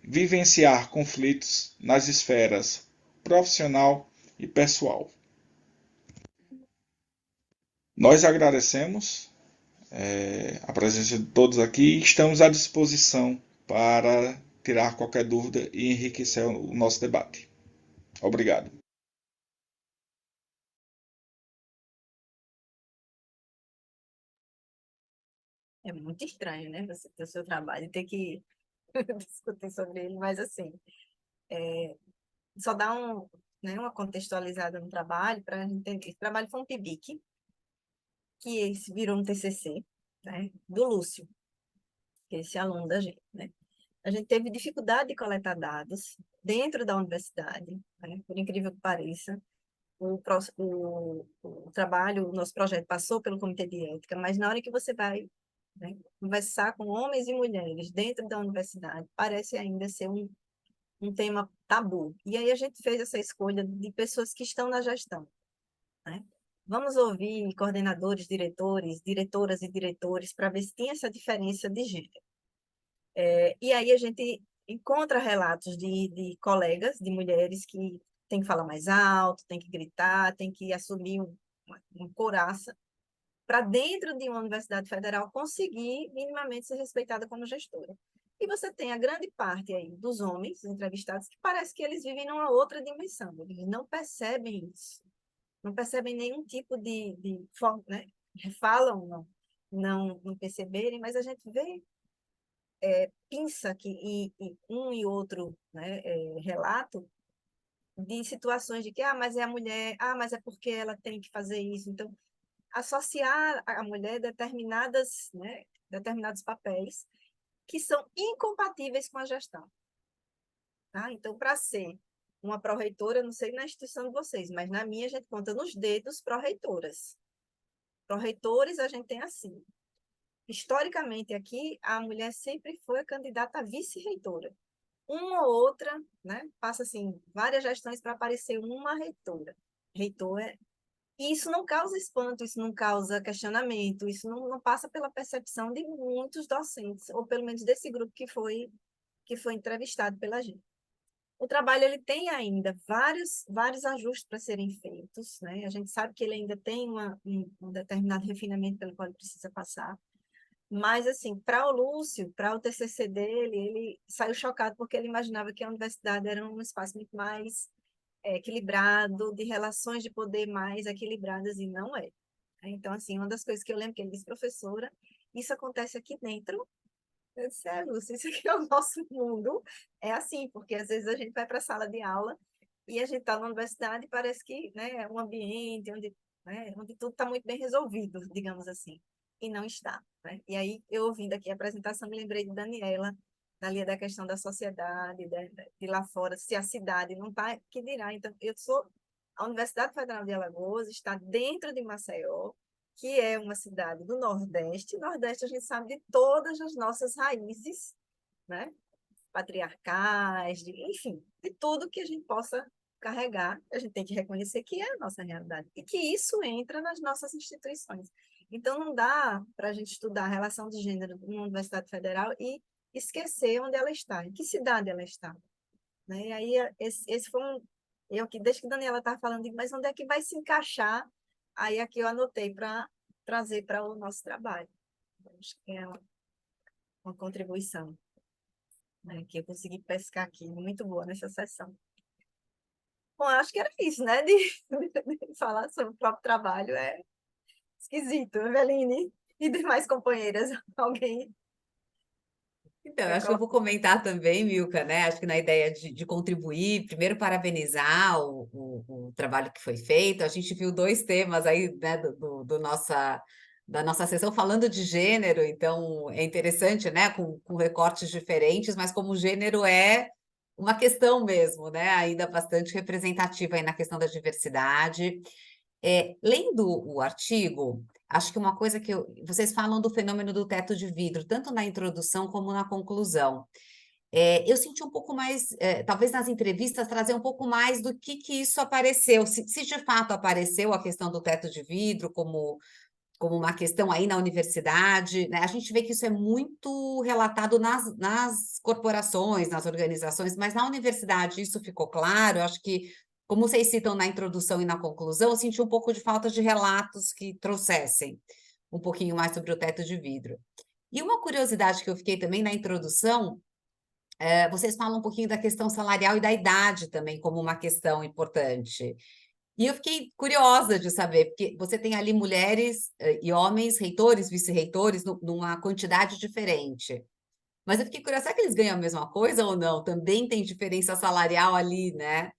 vivenciar conflitos nas esferas profissional e pessoal. Nós agradecemos a presença de todos aqui e estamos à disposição para tirar qualquer dúvida e enriquecer o nosso debate. Obrigado. É muito estranho, né? Você ter o seu trabalho e ter que discutir sobre ele, mas assim, só dar uma contextualizada no trabalho para a gente entender. Esse trabalho foi um PIBIC, que virou um TCC, né, do Lúcio, que é esse aluno da gente, né? A gente teve dificuldade de coletar dados dentro da universidade, né? Por incrível que pareça. O trabalho, o nosso projeto passou pelo comitê de ética, mas na hora que você vai né? Conversar com homens e mulheres dentro da universidade parece ainda ser um tema tabu. E aí a gente fez essa escolha de pessoas que estão na gestão, né? Vamos ouvir coordenadores, diretores, diretoras e diretores para ver se tem essa diferença de gênero. E aí a gente encontra relatos de colegas, de mulheres que têm que falar mais alto, têm que gritar, têm que assumir uma couraça para dentro de uma universidade federal conseguir minimamente ser respeitada como gestora. E você tem a grande parte aí dos homens entrevistados que parece que eles vivem numa outra dimensão, eles não percebem isso, não percebem nenhum tipo de forma, né? Falam, não perceberem, mas a gente vê, pensa que e um e outro, né, relato de situações de que, mas é a mulher, mas é porque ela tem que fazer isso. Então, associar a mulher determinadas, né, determinados papéis que são incompatíveis com a gestão. Tá? Então, para ser uma pró-reitora, não sei na instituição de vocês, mas na minha a gente conta nos dedos pró-reitoras. Pró-reitores a gente tem assim. Historicamente aqui, a mulher sempre foi a candidata a vice-reitora. Uma ou outra, né, passa assim, várias gestões para aparecer uma reitora. Reitor E isso não causa espanto, isso não causa questionamento, isso não passa pela percepção de muitos docentes, ou pelo menos desse grupo que foi entrevistado pela gente. O trabalho ele tem ainda vários ajustes para serem feitos, né? A gente sabe que ele ainda tem um determinado refinamento pelo qual ele precisa passar, mas, assim, para o Lúcio, para o TCC dele, ele saiu chocado porque ele imaginava que a universidade era um espaço muito mais equilibrado, de relações de poder mais equilibradas, e não é. Então, assim, uma das coisas que eu lembro que ele disse, professora, isso acontece aqui dentro. Eu disse, Lúcio, isso aqui é o nosso mundo. É assim, porque às vezes a gente vai para a sala de aula e a gente está na universidade e parece que, né, é um ambiente onde tudo está muito bem resolvido, digamos assim, e não está, né? E aí, eu ouvindo aqui a apresentação, me lembrei de Daniela, ali da questão da sociedade, de lá fora, se a cidade não está, que dirá? Então, a Universidade Federal de Alagoas está dentro de Maceió, que é uma cidade do Nordeste. Nordeste a gente sabe de todas as nossas raízes, né? Patriarcais, enfim, de tudo que a gente possa carregar, a gente tem que reconhecer que é a nossa realidade e que isso entra nas nossas instituições. Então, não dá para a gente estudar a relação de gênero numa universidade federal e esquecer onde ela está, em que cidade ela está. Né? E aí, esse foi eu que, desde que a Daniela estava falando, digo, mas onde é que vai se encaixar? Aí aqui eu anotei para trazer para o nosso trabalho. Acho que é uma contribuição, né, que eu consegui pescar aqui, muito boa nessa sessão. Bom, acho que era isso, né, de falar sobre o próprio trabalho, é esquisito, Eveline e demais companheiras, alguém Então, eu quer acho que eu colocar? vou comentar também, Milka, né? Acho que na ideia de contribuir, primeiro parabenizar o trabalho que foi feito. A gente viu dois temas aí, né, da nossa sessão falando de gênero, então é interessante, né, com recortes diferentes, mas como o gênero é uma questão mesmo, né, ainda bastante representativa aí na questão da diversidade. Lendo o artigo, acho que uma coisa vocês falam do fenômeno do teto de vidro, tanto na introdução como na conclusão. Eu senti um pouco mais, talvez nas entrevistas, trazer um pouco mais do que isso apareceu, se de fato apareceu a questão do teto de vidro como uma questão aí na universidade, né? A gente vê que isso é muito relatado nas corporações, nas organizações, mas na universidade isso ficou claro. Eu acho que, como vocês citam na introdução e na conclusão, eu senti um pouco de falta de relatos que trouxessem um pouquinho mais sobre o teto de vidro. E uma curiosidade que eu fiquei também na introdução, vocês falam um pouquinho da questão salarial e da idade também como uma questão importante. E eu fiquei curiosa de saber, porque você tem ali mulheres e homens, reitores, vice-reitores, numa quantidade diferente. Mas eu fiquei curiosa, será que eles ganham a mesma coisa ou não? Também tem diferença salarial ali, né?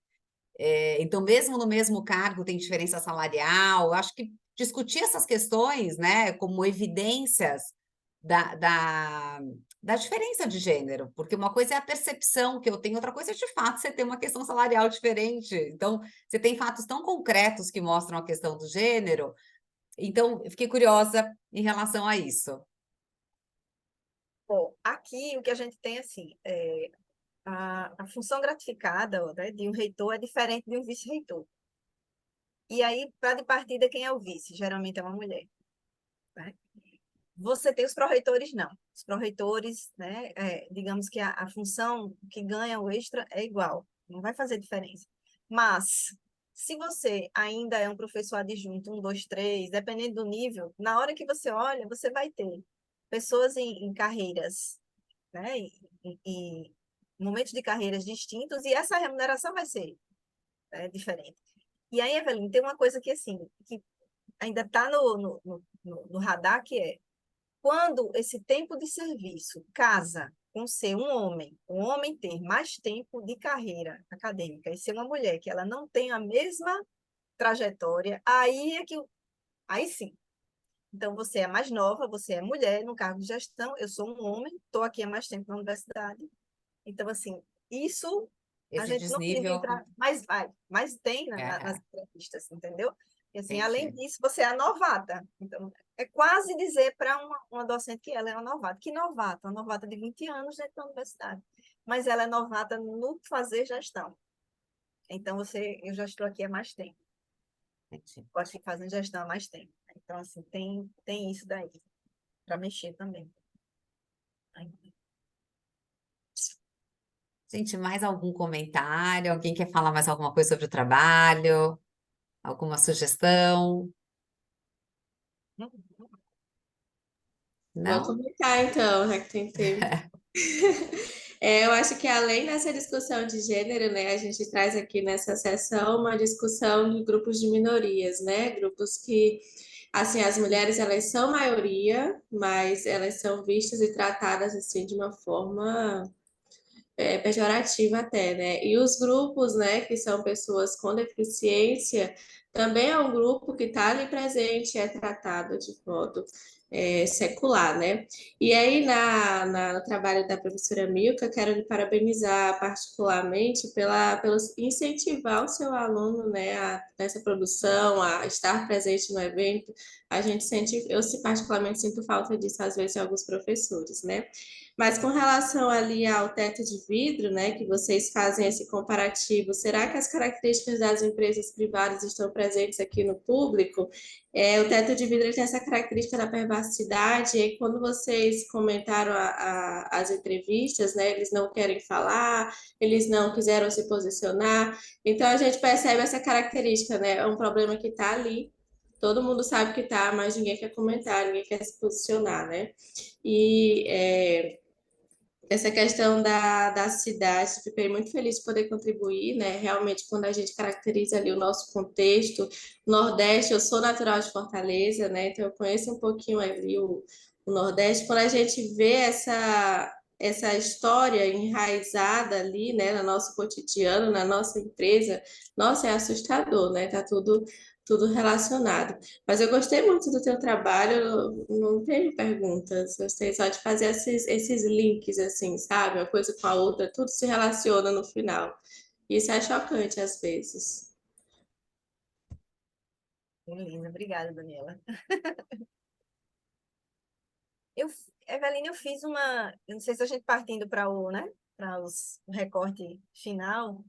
Então, mesmo no mesmo cargo, tem diferença salarial. Eu acho que discutir essas questões, né, como evidências da diferença de gênero, porque uma coisa é a percepção que eu tenho, outra coisa é, de fato, você ter uma questão salarial diferente. Então, você tem fatos tão concretos que mostram a questão do gênero. Então, eu fiquei curiosa em relação a isso. Bom, aqui o que a gente tem, assim, a função gratificada, né, de um reitor é diferente de um vice-reitor. E aí, para de partida, quem é o vice? Geralmente é uma mulher, né? Você tem os pró-reitores, não. Os pró-reitores, né, digamos que a função que ganha o extra é igual, não vai fazer diferença. Mas, se você ainda é um professor adjunto, 1, 2, 3, dependendo do nível, na hora que você olha, você vai ter pessoas em carreiras, né, em momentos de carreiras distintos, e essa remuneração vai ser diferente. E aí, Evelyn, tem uma coisa que, assim, que ainda está no radar, que é quando esse tempo de serviço casa com ser um homem ter mais tempo de carreira acadêmica e ser uma mulher que ela não tem a mesma trajetória, aí é que, aí sim. Então, você é mais nova, você é mulher no cargo de gestão, eu sou um homem, estou aqui há mais tempo na universidade. Então, assim, isso a Esse gente não queria desnível, entrar, mas tem nas é, entrevistas, entendeu? E assim, além entendi. disso, você é novata. Então, é quase dizer para uma docente que ela é uma novata. Que novata? Uma novata de 20 anos dentro da universidade. Mas ela é novata no fazer gestão. Então, eu já estou aqui há mais tempo. Entendi. Eu acho que fazendo gestão há mais tempo. Então, assim, tem isso daí, para mexer também. Gente, mais algum comentário? Alguém quer falar mais alguma coisa sobre o trabalho? Alguma sugestão? Vou Não? comentar então, já que tem tempo. Eu acho que além dessa discussão de gênero, né, a gente traz aqui nessa sessão uma discussão de grupos de minorias, né? Grupos que, assim, as mulheres elas são maioria, mas elas são vistas e tratadas assim de uma forma pejorativa até, né? E os grupos, né, que são pessoas com deficiência, também é um grupo que está ali presente, é tratado de modo secular, né? E aí, no trabalho da professora Milka, quero lhe parabenizar particularmente pelo incentivar o seu aluno, né, nessa produção, a estar presente no evento. A gente sente, eu particularmente sinto falta disso às vezes em alguns professores, né? Mas com relação ali ao teto de vidro, né, que vocês fazem esse comparativo, será que as características das empresas privadas estão presentes aqui no público? O teto de vidro ele tem essa característica da privacidade, e quando vocês comentaram as entrevistas, né, eles não querem falar, eles não quiseram se posicionar, então a gente percebe essa característica, né, é um problema que está ali, todo mundo sabe que está, mas ninguém quer comentar, ninguém quer se posicionar, né? E essa questão da cidade, fiquei muito feliz de poder contribuir, né? Realmente, quando a gente caracteriza ali o nosso contexto, Nordeste, eu sou natural de Fortaleza, né? Então, eu conheço um pouquinho ali o Nordeste. Quando a gente vê essa história enraizada ali, né, no nosso cotidiano, na nossa empresa, nossa, é assustador, né? Tá tudo relacionado. Mas eu gostei muito do teu trabalho, não tenho perguntas, gostei só de fazer esses links, assim, sabe? Uma coisa com a outra, tudo se relaciona no final. Isso é chocante às vezes. Linda, obrigada, Daniela. Eu, Eveline, eu fiz eu não sei se a gente partindo para né, para o recorte final,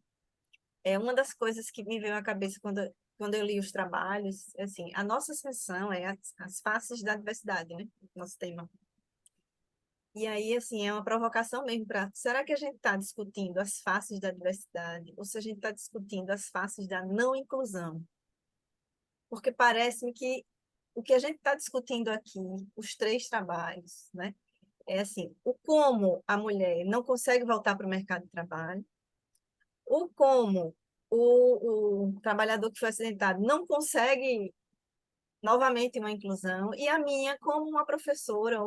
uma das coisas que me veio à cabeça quando eu li os trabalhos, assim, a nossa sessão é as faces da diversidade, né, nosso tema. E aí, assim, é uma provocação mesmo para, será que a gente está discutindo as faces da diversidade ou se a gente está discutindo as faces da não inclusão? Porque parece-me que o que a gente está discutindo aqui, os 3 trabalhos, né? É assim, o como a mulher não consegue voltar para o mercado de trabalho, o como o trabalhador que foi acidentado não consegue novamente uma inclusão, e a minha, como uma professora,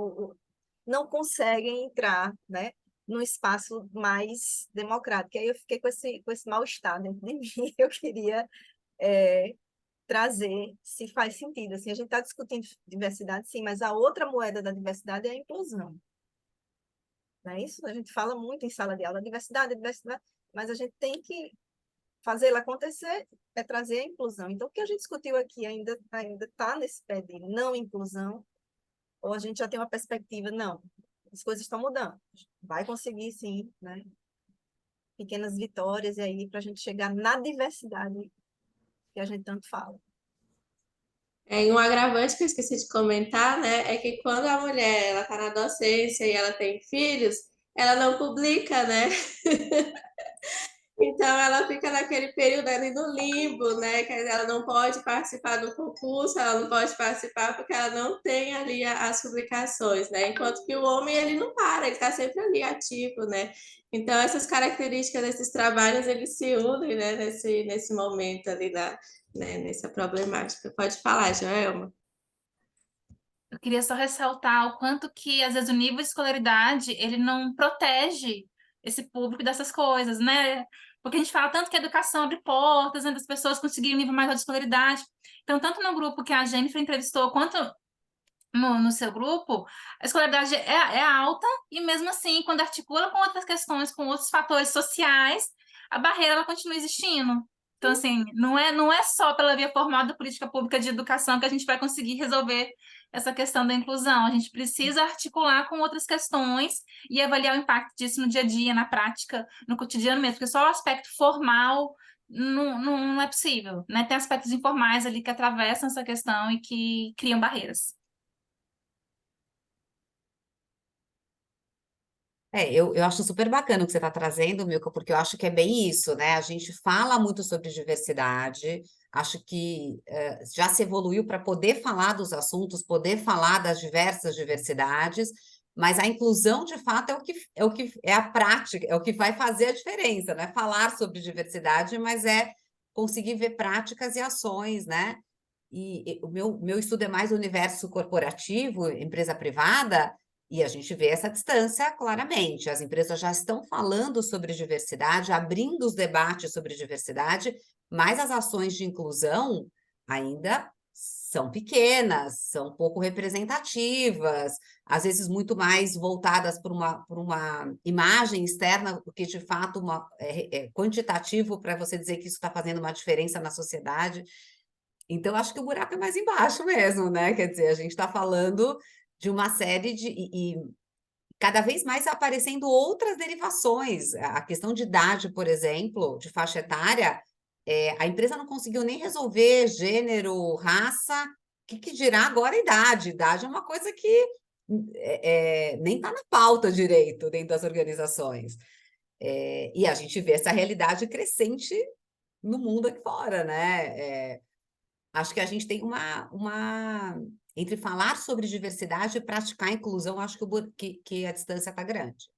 não consegue entrar, né, num espaço mais democrático. E aí eu fiquei com esse mal-estar dentro de mim, eu queria é, trazer se faz sentido. Assim, a gente está discutindo diversidade, sim, mas a outra moeda da diversidade é a inclusão. Não é isso? A gente fala muito em sala de aula, diversidade, mas a gente tem que fazê-la acontecer, é trazer a inclusão. Então, o que a gente discutiu aqui ainda está nesse pé de não inclusão, ou a gente já tem uma perspectiva, não, as coisas estão mudando. Vai conseguir, sim, né? Pequenas vitórias e aí para a gente chegar na diversidade que a gente tanto fala. E um agravante que eu esqueci de comentar, né, é que quando a mulher ela está na docência e ela tem filhos, ela não publica, né? Então ela fica naquele período ali no limbo, né? Quer dizer, ela não pode participar do concurso, ela não pode participar porque ela não tem ali as publicações, né? Enquanto que o homem ele não para, ele está sempre ali ativo, né? Então essas características desses trabalhos eles se unem, né? Nesse momento ali né? Nessa problemática. Pode falar, Joelma. Eu queria só ressaltar o quanto que, às vezes, o nível de escolaridade, ele não protege esse público dessas coisas, né? Porque a gente fala tanto que a educação abre portas, né, das pessoas conseguirem um nível mais alto de escolaridade. Então, tanto no grupo que a Jennifer entrevistou, quanto no seu grupo, a escolaridade é alta e, mesmo assim, quando articula com outras questões, com outros fatores sociais, a barreira ela continua existindo. Então, assim, não é só pela via formal da política pública de educação que a gente vai conseguir resolver essa questão da inclusão. A gente precisa articular com outras questões e avaliar o impacto disso no dia a dia, na prática, no cotidiano mesmo, porque só o aspecto formal não é possível, né? Tem aspectos informais ali que atravessam essa questão e que criam barreiras. Eu acho super bacana o que você está trazendo, Milka, porque eu acho que é bem isso, né? A gente fala muito sobre diversidade, acho que já se evoluiu para poder falar dos assuntos, poder falar das diversas diversidades, mas a inclusão, de fato, é o que é a prática, é o que vai fazer a diferença, não é falar sobre diversidade, mas é conseguir ver práticas e ações, né? E o meu estudo é mais o universo corporativo, empresa privada, e a gente vê essa distância claramente. As empresas já estão falando sobre diversidade, abrindo os debates sobre diversidade, mas as ações de inclusão ainda são pequenas, são pouco representativas, às vezes muito mais voltadas por uma imagem externa, do que de fato é quantitativo para você dizer que isso está fazendo uma diferença na sociedade. Então, acho que o buraco é mais embaixo mesmo, né? Quer dizer, a gente está falando de uma série de. E cada vez mais aparecendo outras derivações. A questão de idade, por exemplo, de faixa etária, a empresa não conseguiu nem resolver gênero, raça, que dirá agora a idade? Idade é uma coisa que nem está na pauta direito dentro das organizações. E a gente vê essa realidade crescente no mundo aqui fora, né? Acho que a gente tem entre falar sobre diversidade e praticar a inclusão, acho que a distância está grande.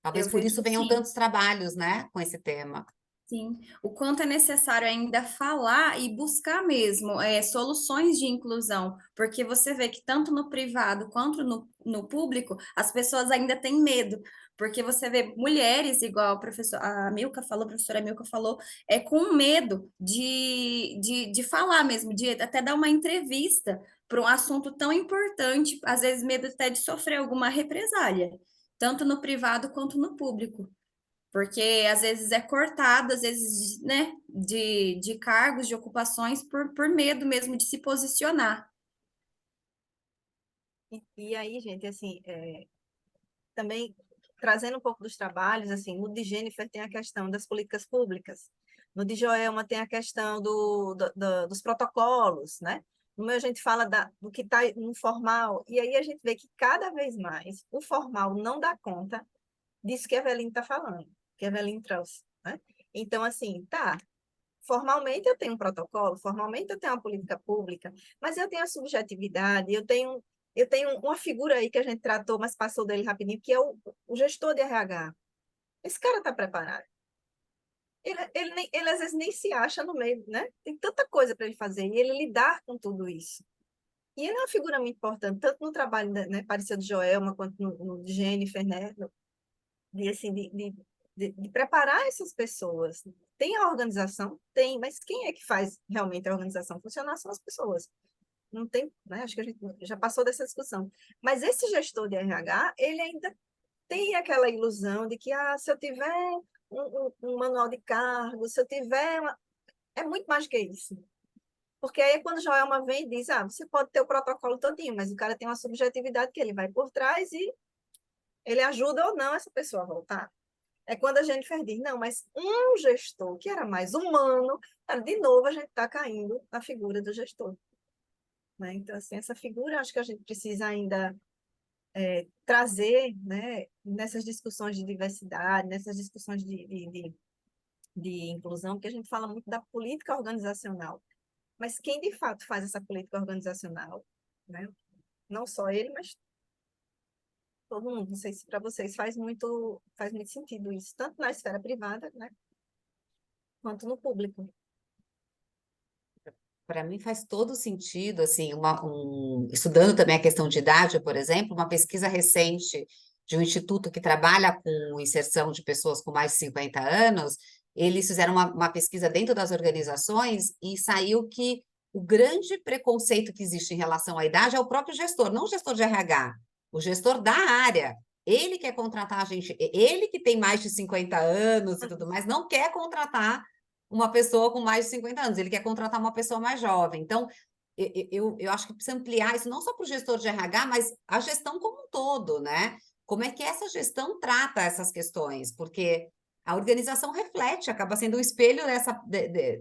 Talvez Eu por vejo isso venham sim. tantos trabalhos, né, com esse tema. Sim, o quanto é necessário ainda falar e buscar mesmo soluções de inclusão, porque você vê que tanto no privado quanto no público, as pessoas ainda têm medo, porque você vê mulheres, igual a professora Milka falou, com medo de falar mesmo, de até dar uma entrevista para um assunto tão importante, às vezes medo até de sofrer alguma represália, tanto no privado quanto no público. Porque às vezes é cortado, às vezes, né, de cargos, de ocupações, por medo mesmo de se posicionar. E aí, gente, assim, também trazendo um pouco dos trabalhos, assim, no de Jennifer tem a questão das políticas públicas, no de Joelma tem a questão dos protocolos, né? No meu a gente fala do que está no formal, e aí a gente vê que cada vez mais o formal não dá conta disso que a Eveline está falando, que a Eveline trouxe, né? Então, assim, tá, formalmente eu tenho um protocolo, formalmente eu tenho uma política pública, mas eu tenho a subjetividade, eu tenho uma figura aí que a gente tratou, mas passou dele rapidinho, que é o gestor de RH. Esse cara está preparado. Ele às vezes nem se acha no meio, né? Tem tanta coisa para ele fazer, e ele lidar com tudo isso. E ele é uma figura muito importante, tanto no trabalho, né, pareceu de Joelma, quanto no de Jennifer, né? Assim, de preparar essas pessoas. Tem a organização? Tem, mas quem é que faz realmente a organização funcionar são as pessoas. Não tem, né? Acho que a gente já passou dessa discussão. Mas esse gestor de RH, ele ainda tem aquela ilusão de que, se eu tiver um manual de cargos, se eu tiver... É muito mais que isso. Porque aí quando Joelma vem e diz, você pode ter o protocolo todinho, mas o cara tem uma subjetividade que ele vai por trás e ele ajuda ou não essa pessoa a voltar. É quando a Jennifer diz, não, mas um gestor que era mais humano, de novo a gente está caindo na figura do gestor. Né? Então, assim, essa figura acho que a gente precisa ainda trazer, né, nessas discussões de diversidade, nessas discussões de inclusão, porque a gente fala muito da política organizacional. Mas quem de fato faz essa política organizacional, né? Não só ele, mas todo mundo. Não sei se para vocês faz muito sentido isso, tanto na esfera privada, né, quanto no público. Para mim faz todo sentido, assim, estudando também a questão de idade, por exemplo, uma pesquisa recente de um instituto que trabalha com inserção de pessoas com mais de 50 anos, eles fizeram uma pesquisa dentro das organizações e saiu que o grande preconceito que existe em relação à idade é o próprio gestor, não o gestor de RH, o gestor da área. Ele quer contratar a gente, ele que tem mais de 50 anos e tudo mais, não quer contratar uma pessoa com mais de 50 anos, ele quer contratar uma pessoa mais jovem. Então, eu acho que precisa ampliar isso não só para o gestor de RH, mas a gestão como um todo, né? Como é que essa gestão trata essas questões? Porque a organização reflete, acaba sendo um espelho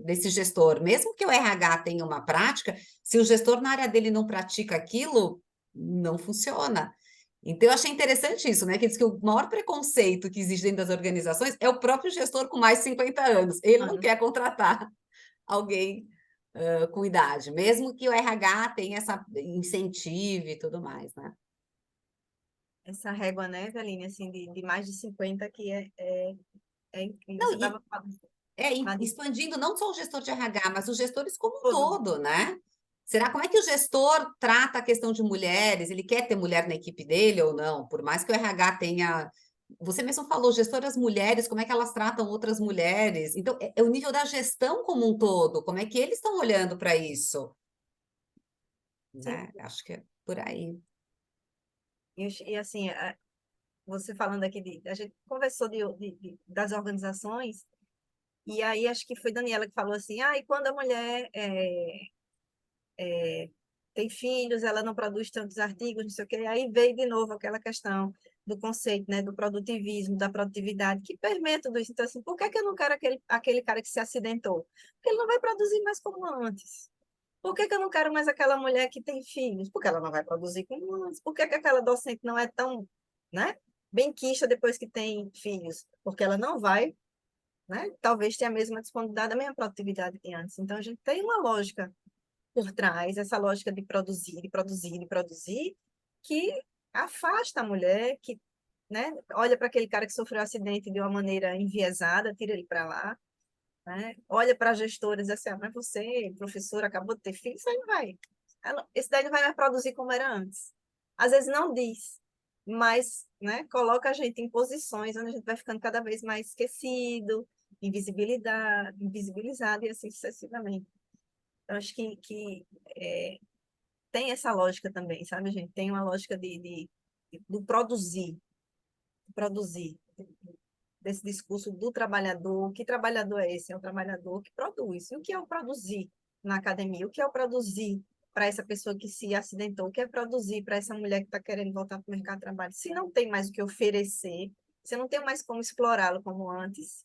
desse gestor. Mesmo que o RH tenha uma prática, se o gestor na área dele não pratica aquilo, não funciona. Então, eu achei interessante isso, né? Que diz que o maior preconceito que existe dentro das organizações é o próprio gestor com mais de 50 anos. Ele não quer contratar alguém com idade, mesmo que o RH tenha essa incentive e tudo mais, né? Essa régua, né, Eveline, assim, de mais de 50, que Não, você estava falando. expandindo não só o gestor de RH, mas os gestores como um Todo. todo, né? Será como é que o gestor trata a questão de mulheres? Ele quer ter mulher na equipe dele ou não? Por mais que o RH tenha. Você mesmo falou, gestoras mulheres, como é que elas tratam outras mulheres? Então, é o nível da gestão como um todo, como é que eles estão olhando para isso? Né? Acho que é por aí. E assim, você falando aqui, a gente conversou das organizações, e aí acho que foi Daniela que falou assim, e quando a mulher tem filhos, ela não produz tantos artigos, não sei o quê, aí veio de novo aquela questão do conceito, né, do produtivismo, da produtividade, que permeia tudo isso. Então, assim, por que eu não quero aquele cara que se acidentou? Porque ele não vai produzir mais como antes. Por que eu não quero mais aquela mulher que tem filhos? Porque ela não vai produzir como antes. Por que aquela docente não é tão, né, benquista depois que tem filhos? Porque ela não vai, né, talvez tenha a mesma disponibilidade, a mesma produtividade que antes. Então, a gente tem uma lógica por trás, essa lógica de produzir, de produzir, de produzir, que afasta a mulher, que, né, olha para aquele cara que sofreu um acidente de uma maneira enviesada, tira ele para lá, né? Olha para a gestora e diz assim, mas você, professora, acabou de ter filho, isso aí não vai. Esse daí não vai mais produzir como era antes. Às vezes não diz, mas, né, coloca a gente em posições onde a gente vai ficando cada vez mais esquecido, invisibilizado e assim sucessivamente. Eu acho que tem essa lógica também, sabe, gente? Tem uma lógica do produzir, desse discurso do trabalhador. Que trabalhador é esse? É o trabalhador que produz. E o que é o produzir na academia? O que é o produzir para essa pessoa que se acidentou? O que é produzir para essa mulher que está querendo voltar para o mercado de trabalho? Se não tem mais o que oferecer, você não tem mais como explorá-lo como antes,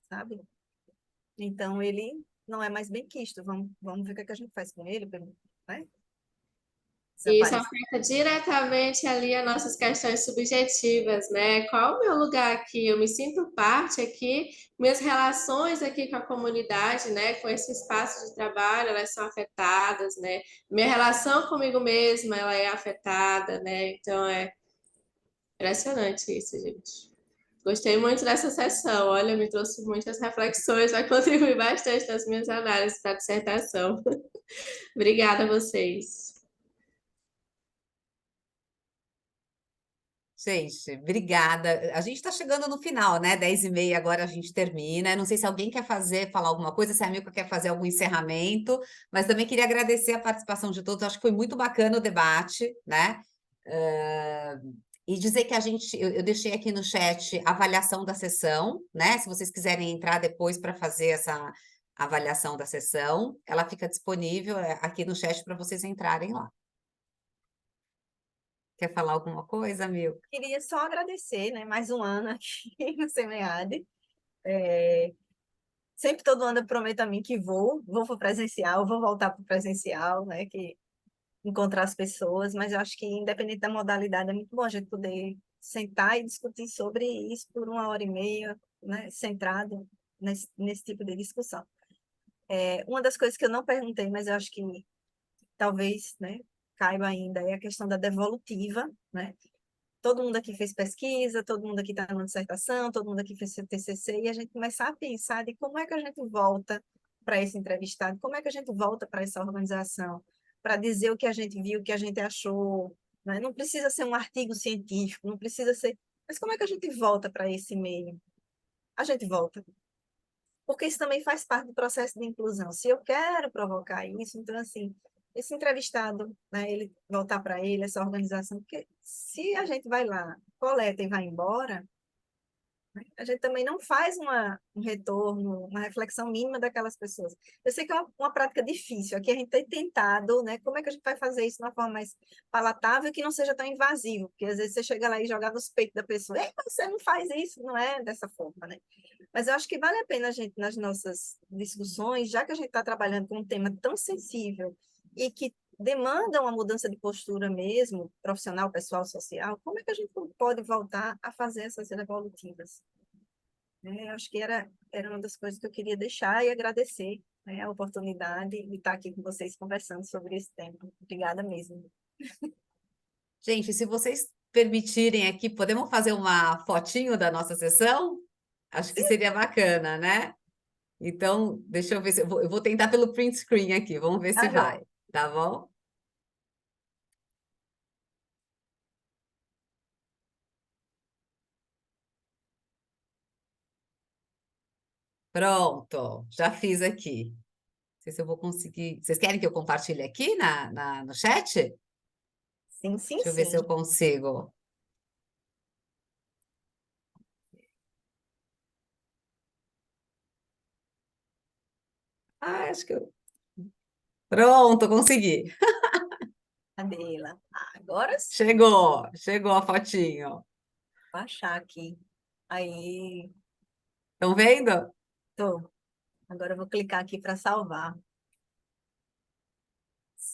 sabe? Então, ele não é mais benquisto. Vamos ver o que a gente faz com ele, né? E isso Desaparece. afeta diretamente ali as nossas questões subjetivas, né? Qual é o meu lugar aqui? Eu me sinto parte aqui, minhas relações aqui com a comunidade, né? Com esse espaço de trabalho, elas são afetadas, né? Minha relação comigo mesma, ela é afetada, né? Então é impressionante isso, gente. Gostei muito dessa sessão, olha, me trouxe muitas reflexões, vai contribuir bastante nas minhas análises da dissertação. Obrigada a vocês. Gente, obrigada. A gente está chegando no final, né? 10h30 agora a gente termina. Não sei se alguém quer falar alguma coisa, se a Milka quer fazer algum encerramento, mas também queria agradecer a participação de todos. Acho que foi muito bacana o debate, né? E dizer que eu deixei aqui no chat a avaliação da sessão, né? Se vocês quiserem entrar depois para fazer a avaliação da sessão, ela fica disponível aqui no chat para vocês entrarem lá. Quer falar alguma coisa, Mil? Queria só agradecer, né? Mais um ano aqui no SEMEAD. Sempre todo ano eu prometo a mim que vou para o presencial, vou voltar para o presencial, né? Que encontrar as pessoas, mas eu acho que independente da modalidade, é muito bom a gente poder sentar e discutir sobre isso por 1h30, né? Centrado nesse tipo de discussão. Uma das coisas que eu não perguntei, mas eu acho que talvez, né, caiba ainda, é a questão da devolutiva, né? Todo mundo aqui fez pesquisa, todo mundo aqui está na dissertação, todo mundo aqui fez seu TCC, e a gente começar a pensar de como é que a gente volta para esse entrevistado, como é que a gente volta para essa organização, para dizer o que a gente viu, o que a gente achou, né? Não precisa ser um artigo científico, não precisa ser... Mas como é que a gente volta para esse meio? A gente volta. Porque isso também faz parte do processo de inclusão. Se eu quero provocar isso, então, assim, esse entrevistado, né, ele voltar para ele, essa organização, porque se a gente vai lá, coleta e vai embora, né, a gente também não faz um retorno, uma reflexão mínima daquelas pessoas. Eu sei que é uma prática difícil, aqui a gente tem tentado, né, como é que a gente vai fazer isso de uma forma mais palatável, que não seja tão invasivo, porque às vezes você chega lá e joga nos peitos da pessoa, ei, você não faz isso, não é dessa forma, né? Mas eu acho que vale a pena a gente, nas nossas discussões, já que a gente está trabalhando com um tema tão sensível e que demanda uma mudança de postura mesmo, profissional, pessoal, social, como é que a gente pode voltar a fazer essas devolutivas? Eu acho que era uma das coisas que eu queria deixar e agradecer, né, a oportunidade de estar aqui com vocês conversando sobre esse tema. Obrigada mesmo. Gente, se vocês permitirem aqui, podemos fazer uma fotinho da nossa sessão? Acho que seria bacana, né? Então, deixa eu ver se eu vou tentar pelo print screen aqui, vamos ver se Tá vai, bom. tá bom? Pronto, já fiz aqui. Não sei se eu vou conseguir. Vocês querem que eu compartilhe aqui no chat? Sim, sim, Deixa eu ver se sim. eu consigo. Ah, acho que eu. Pronto, consegui. Adela. Agora sim, Chegou a fotinho. vou achar aqui. Aí, Estão vendo? tô. Agora eu vou clicar aqui para salvar.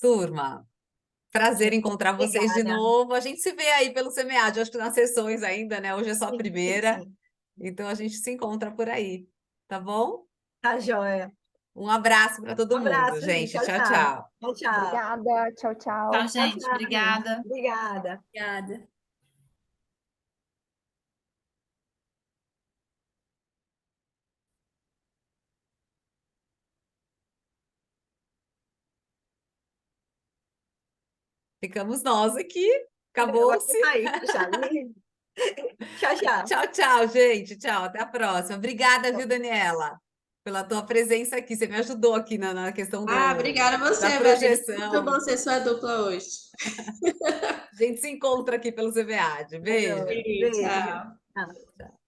Turma, prazer em Gente, encontrar vocês de obrigada. novo. A gente se vê aí pelo SEMEAD, acho que nas sessões ainda, né? Hoje é só a Sim, sim, primeira, sim. então a gente se encontra por aí, tá bom? Tá joia. Um abraço para Um todo mundo, abraço, gente. gente. Tchau, Tchau, tchau. tchau. Tchau, tchau. Obrigada, tchau, Tchau, tchau. Tchau, gente. tchau, gente. Obrigada. Obrigada. Obrigada. Ficamos nós aqui. Agora Acabou-se. você tá aí, fechado. Tchau, tchau. Tchau, tchau, gente. Tchau, até a próxima. Obrigada, viu, Daniela, pela tua presença aqui. Você me ajudou aqui na questão Obrigada a da você, Eveline. Muito projeção. bom ser sua dupla hoje. A gente se encontra aqui pelo CVAD. Tá Beijo. joia. Sim, Beijo. tchau. Tchau. Tchau.